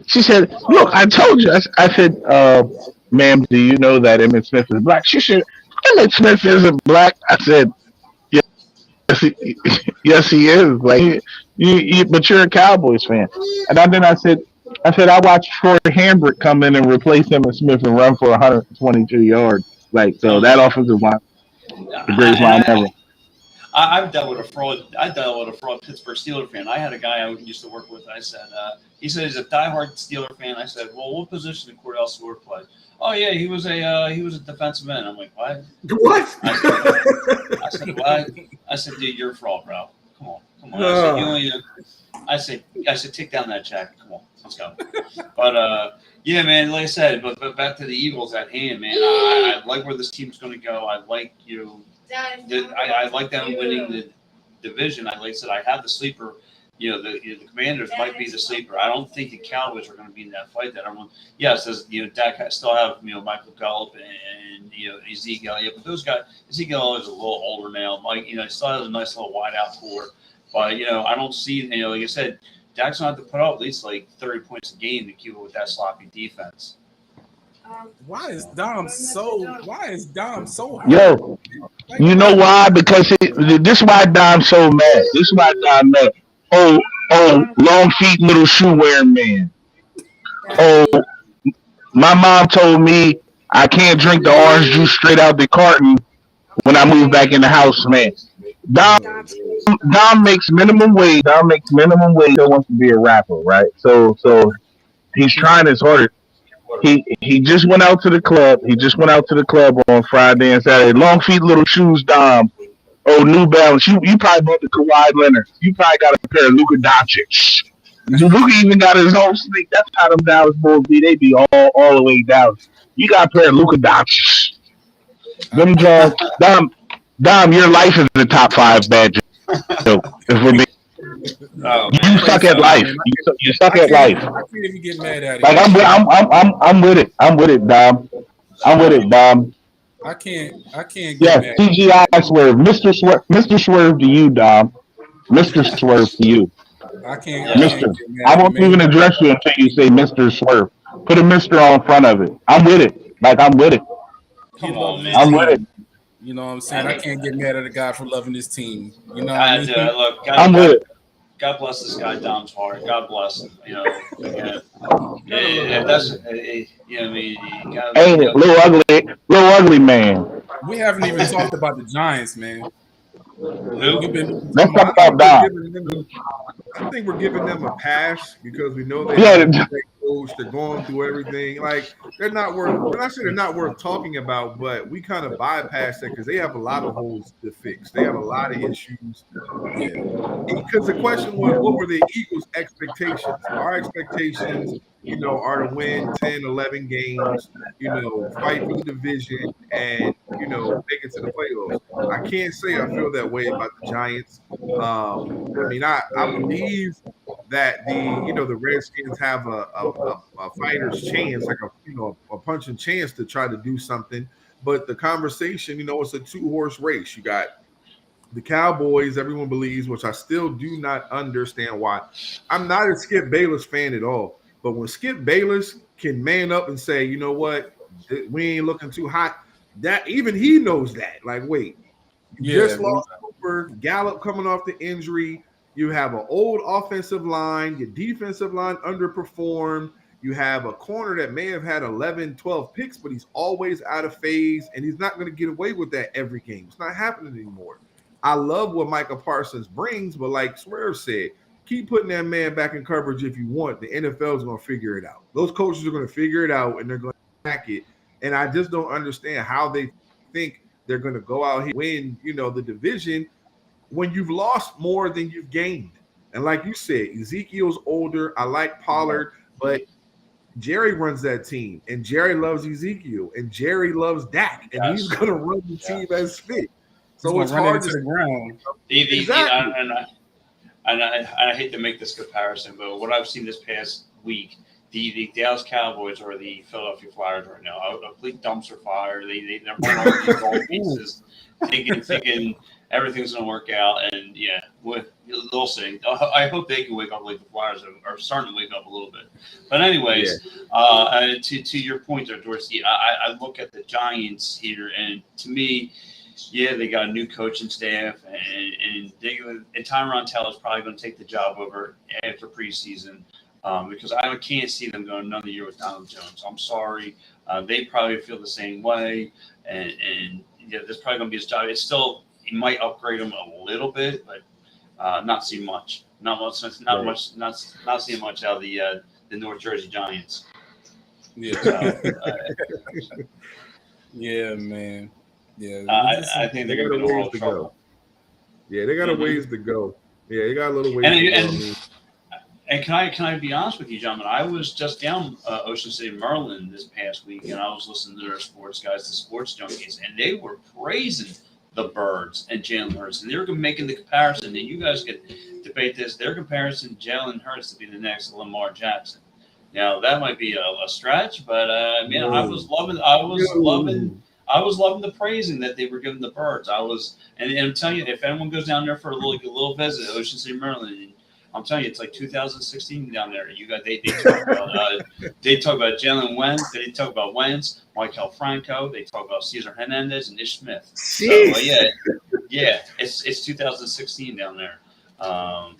she said, look, I told you. I said, ma'am, do you know that Emmitt Smith is black? She said, Emmitt Smith isn't black. I said, yes, he is. Like, but you're a Cowboys fan. And then I said, I said I watched Troy Hambrick come in and replace him and Smith and run for 122 yards. Like so, that offensive line, the greatest line ever. I've dealt with a fraud. I dealt with a fraud Pittsburgh Steelers fan. I had a guy I used to work with. I said, he said he's a diehard Steeler fan. I said, well, what position did Cordell Stewart play? Oh yeah, he was a defensive end. I'm like, what? What? I said, what? I said, dude, you're a fraud, bro. Come on. I said, you only. I said, take down that jacket. Come on, let's go. But yeah, man. Like I said, but back to the Eagles at hand, man. I like where this team's going to go. I like I like them winning the division. Like I said, I have the sleeper. The Commanders might be the sleeper. I don't think the Cowboys are going to be in that fight. That everyone, yes, Dak still have Michael Gallup and Ezekiel. Yeah, but those guys, Ezekiel is a little older now. Mike, he still has a nice little wideout core. But I don't see. Like I said, Dak's going to have to put up at least like 30 points a game to keep it with that sloppy defense. Why is Dom so hurt? Yo, you know why? Because this is why Dom's so mad. This is why Dom mad. Oh, long feet, little shoe wearing man. Oh, my mom told me I can't drink the orange juice straight out the carton when I move back in the house, man. Dom makes minimum wage. Dom makes minimum wage. He wants to be a rapper, right? So he's trying his hardest. He just went out to the club. He just went out to the club on Friday and Saturday. Long feet, little shoes, Dom. Oh, New Balance. You probably bought the Kawhi Leonard. You probably got a pair of Luka Doncic. Luka even got his own sneak. That's how them Dallas Bulls be. They be all the way down. You got a pair of Luka Doncic. Them John, Dom, your life is the top 5 bad joke. For me. You suck at life. You suck at life. I can't even get mad at it. Like I'm with it. I'm with it, Dom. I'm with it, Dom. I can't get mad. TGI Swerve, Mr. Swerve to you, Dom. Mr. Swerve to you. I can't. I won't even address you until you say Mr. Swerve. Put a Mr. on front of it. I'm with it. Like I'm with it. Come on, man. I'm with it. You know what I'm saying? I can't get mad at a guy for loving his team. You know what I mean? Look, I'm with it. God bless this guy, Dom's heart. God bless him. That's I mean, ain't it? Little ugly man. We haven't even talked about the Giants, man. Let's talk about Dom. I think we're giving them a pass because we know they're going through everything. Like they're not worth. When I say they're not worth talking about, but we kind of bypass that because they have a lot of holes to fix. They have a lot of issues. Because the question was, what were the Eagles' expectations? Our expectations, are to win 10, 11 games, fight for the division, and make it to the playoffs. I can't say I feel that way about the Giants. I believe that the Redskins have a fighter's chance, like a punching chance to try to do something. But the conversation, it's a 2-horse race. You got the Cowboys, everyone believes, which I still do not understand why. I'm not a Skip Bayless fan at all. But when Skip Bayless can man up and say, you know what, we ain't looking too hot, that even he knows that. Like, wait, you just lost Cooper, Gallup coming off the injury. You have an old offensive line. Your defensive line underperformed. You have a corner that may have had 11, 12 picks, but he's always out of phase, and he's not going to get away with that every game. It's not happening anymore. I love what Micah Parsons brings, but like Swerve said, keep putting that man back in coverage if you want. The NFL is going to figure it out. Those coaches are going to figure it out, and they're going to attack it. And I just don't understand how they think they're going to go out here and win, the division when you've lost more than you've gained. And like you said, Ezekiel's older. I like Pollard, but Jerry runs that team, and Jerry loves Ezekiel, and Jerry loves Dak, and he's going to run the team as fit. So it's hard to the ground. Exactly. And I hate to make this comparison, but what I've seen this past week, the Dallas Cowboys or the Philadelphia Flyers right now, a complete dumpster fire. They're running all these gold pieces, thinking everything's going to work out. And they'll see. I hope they can wake up like the Flyers are starting to wake up a little bit. But anyways, to your point there, Dorsey, I look at the Giants here, and to me, they got a new coaching staff, and Tyron Taylor is probably going to take the job over after preseason. because I can't see them going another year with Donald Jones. I'm sorry. They probably feel the same way, and yeah, there's probably going to be his job. It's still, he might upgrade him a little bit, but not see much. Not seeing much out of the North Jersey Giants. Yeah. So, yeah, man. Yeah. I think they're going to be in a world of trouble. Yeah, they got a ways to go. Yeah, they got a little ways to go. And can I be honest with you, gentlemen? I was just down Ocean City, Maryland this past week, and I was listening to their sports guys, the sports junkies, and they were praising the Birds and Jalen Hurts, and they were making the comparison. And you guys could debate this. Their comparison, Jalen Hurts to be the next Lamar Jackson. Now that might be a stretch, but I was loving the praising that they were giving the Birds. And I'm telling you, if anyone goes down there for a little visit, Ocean City, Maryland. I'm telling you, it's like 2016 down there. They talk about Jalen Wentz. They talk about Wentz, Michael Franco. They talk about Cesar Hernandez and Ish Smith. So it's 2016 down there. But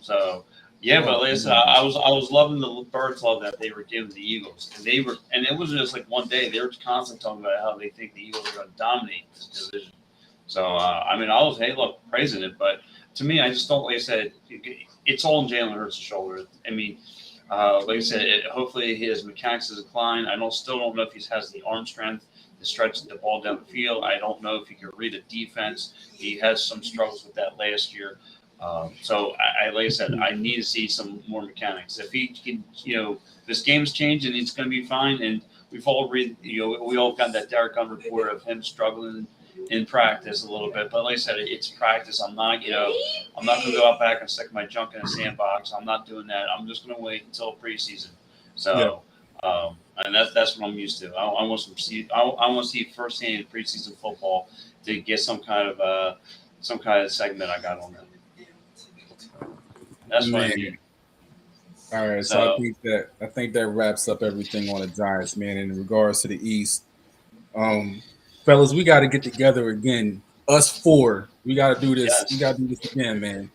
like I said, I was loving the Birds love that they were giving the Eagles, and it wasn't just like one day. They were constantly talking about how they think the Eagles are going to dominate this division. So I was praising it, but to me, I just don't, like I said, it's all in Jalen Hurts' shoulder. I mean, like I said, hopefully his mechanics is decline. I still don't know if he has the arm strength to stretch the ball down the field. I don't know if he can read a defense. He has some struggles with that last year. So like I said, I need to see some more mechanics. If he can, this game's changed and it's going to be fine. And we've all we all got that Derek Gunn report of him struggling in practice a little bit, but like I said, it's practice. I'm not going to go out back and stick my junk in a sandbox. I'm not doing that. I'm just going to wait until preseason. So, and that's what I'm used to. I want to see firsthand preseason football to get some kind of segment I got on that. That's what I need. All right, so I think that wraps up everything on the Giants, man. In regards to the East, fellas, we got to get together again. Us four, we got to do this. Yes. We got to do this again, man.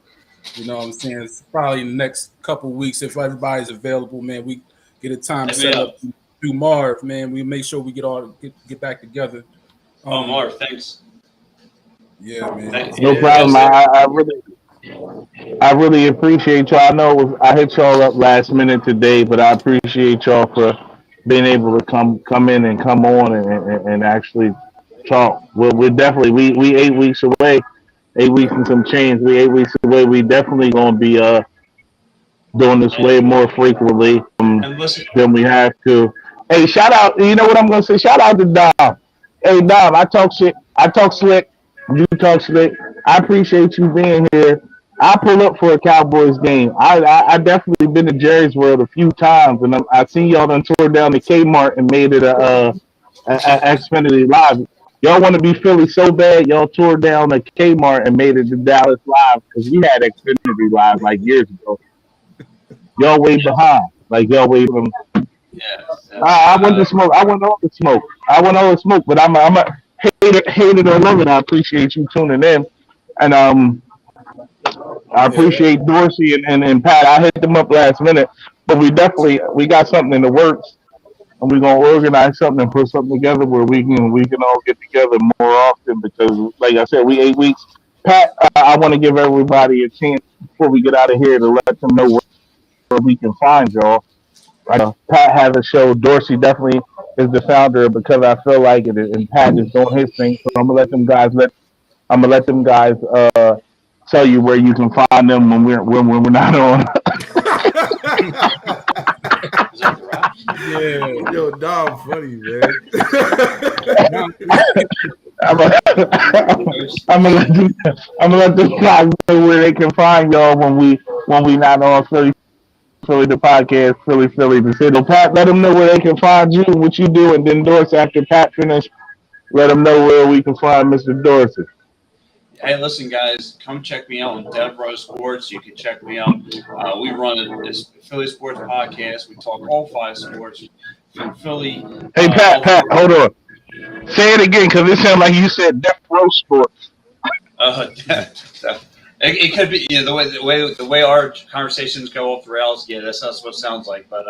You know what I'm saying? It's probably in the next couple of weeks if everybody's available, man. We get a time set up through Marv, man. We make sure we get back together. Marv, thanks. Yeah, man. No problem. I really appreciate y'all. I know I hit y'all up last minute today, but I appreciate y'all for being able to come in and come on and actually talk. We're definitely we 8 weeks away, 8 weeks and some change. We 8 weeks away. We definitely gonna be doing this way more frequently than we have to. Hey, shout out! You know what I'm gonna say? Shout out to Dom. Hey, Dom, I talk shit. I talk slick. You talk slick. I appreciate you being here. I pull up for a Cowboys game. I definitely been to Jerry's World a few times, and I seen y'all done tore down the Kmart and made it a Xfinity Live. Y'all want to be Philly so bad, y'all tore down the Kmart and made it to Dallas Live because we had Xfinity Live like years ago. Y'all way behind, like y'all way from. Yeah. I want the smoke. I want all the smoke. But I'm a hate it or love it. I appreciate you tuning in, and I appreciate Dorsey and Pat. I hit them up last minute, but we got something in the works, and we're gonna organize something and put something together where we can all get together more often because, like I said, we 8 weeks. Pat, I want to give everybody a chance before we get out of here to let them know where we can find y'all. Pat has a show. Dorsey definitely is the founder because I feel like it, and Pat is doing his thing. So I'm gonna let them guys tell you where you can find them when we're not on. Yeah, yo, Dom, funny man. I'm gonna let them guys know where they can find y'all when we not on Philly the podcast, Philly the city. Pat, let them know where they can find you, what you do, and then Dorsey after Pat finish, let them know where we can find Mr. Dorsey. Hey, listen, guys, come check me out on Dev Row Sports. You can check me out. We run this Philly Sports podcast. We talk all 5 sports from Philly. Hey, Pat, hold on. Say it again because it sounded like you said Dev Row Sports. It It could be the way our conversations go off the rails. Yeah, that's what it sounds like. But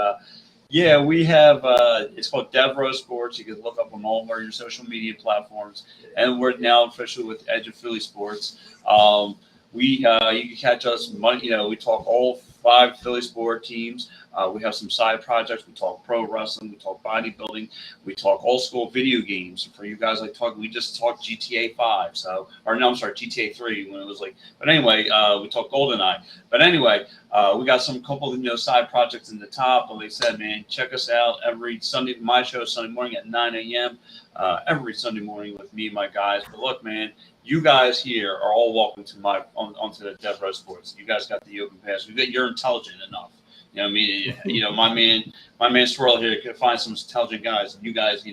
yeah, we have it's called Devro Sports. You can look up on all of our social media platforms, and we're now officially with Edge of Philly Sports. You can catch us. We talk all 5 Philly sport teams. We have some side projects. We talk pro wrestling. We talk bodybuilding. We talk old school video games. For you guys, we just talked GTA 5. GTA 3 when it was like. But anyway, we talked GoldenEye. But anyway, we got some couple of side projects in the top. But like I said, man, check us out every Sunday. My show is Sunday morning at 9 a.m. Every Sunday morning with me and my guys. But look, man. You guys here are all welcome to onto the Devro Sports. You guys got the open pass. You're intelligent enough. You know what I mean? My man Swirl here could find some intelligent guys, and you guys,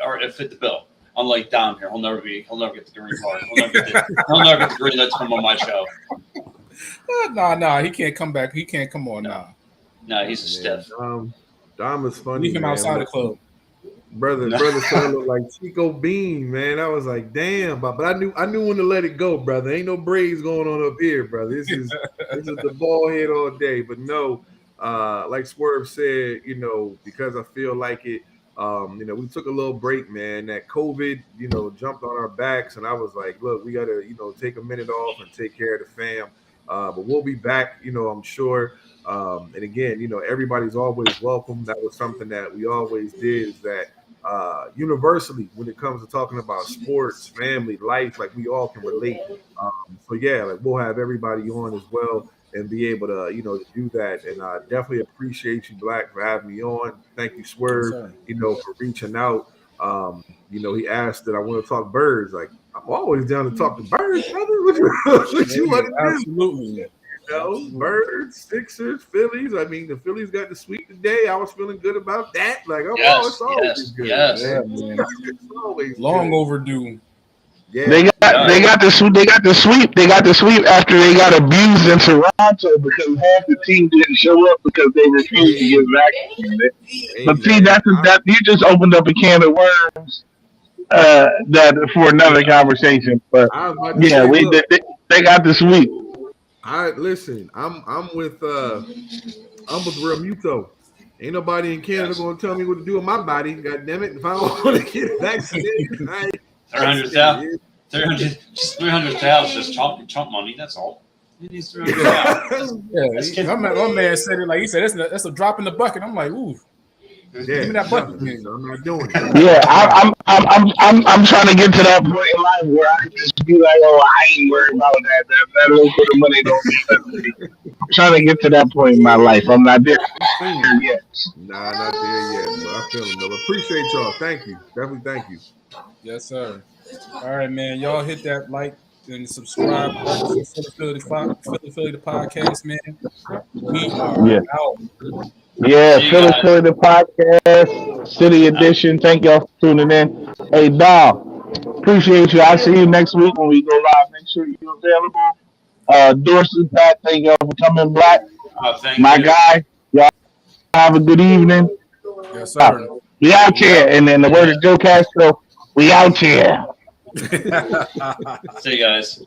are fit the bill. Unlike Dom here, he'll never get the green card. He'll never get the green light to come on my show. No, he can't come back. He can't come on now. No, he's a stiff. Dom is funny. Leave him outside the club. Brother started look like Chico Bean, man. I was like, damn, but I knew when to let it go, brother. Ain't no braids going on up here, brother. This is the ball head all day. But no, like Swerve said, because I feel like it, we took a little break, man. That COVID, jumped on our backs, and I was like, look, we gotta, take a minute off and take care of the fam. But we'll be back, I'm sure. And again, everybody's always welcome. That was something that we always did, is that universally, when it comes to talking about sports, family, life, like we all can relate. So yeah, like we'll have everybody on as well and be able to, to do that. And I definitely appreciate you, Black, for having me on. Thank you, Swerve, for reaching out. He asked that I want to talk birds. Like, I'm always down to talk to birds, brother. What you want to do? Absolutely. Birds, Sixers, Phillies. I mean, the Phillies got the sweep today. I was feeling good about that. Like, it's always good. Yes. Man. It's always long good. Overdue. Yeah. They got the sweep. They got the sweep after they got abused in Toronto because half the team didn't show up because they refused to get vaccinated. But see, that you just opened up a can of worms. That for another conversation. But yeah, they got the sweep. Listen. I'm with Real Muto. Ain't nobody in Canada going to tell me what to do with my body. God damn it! If I don't want to get vaccinated, 300,000. 300,000 just chump money. That's all. It needs 300,000. My man said it like he said. That's a drop in the bucket. I'm like, ooh. Yeah, give me that bucket. I'm not doing it. Yeah, I'm trying to get to that point in life where I can just be like, I ain't worried about that. That little bit of money don't mean nothing. I'm trying to get to that point in my life. I'm not there yet. Nah, not there yet. But I feel it, though. Appreciate y'all. Thank you. Definitely thank you. Yes, sir. All right, man. Y'all hit that like and subscribe to Philly the podcast, man. We are out. Yeah, Philly the podcast, City Edition. Thank y'all for tuning in. Hey, Dom, appreciate you. I'll see you next week when we go live. Make sure you're available. Dorsey, Pat, thank y'all for coming, Black. My guy, y'all have a good evening. Yes, sir. We out here. And then the word of Joe Castro, we out here. See you guys.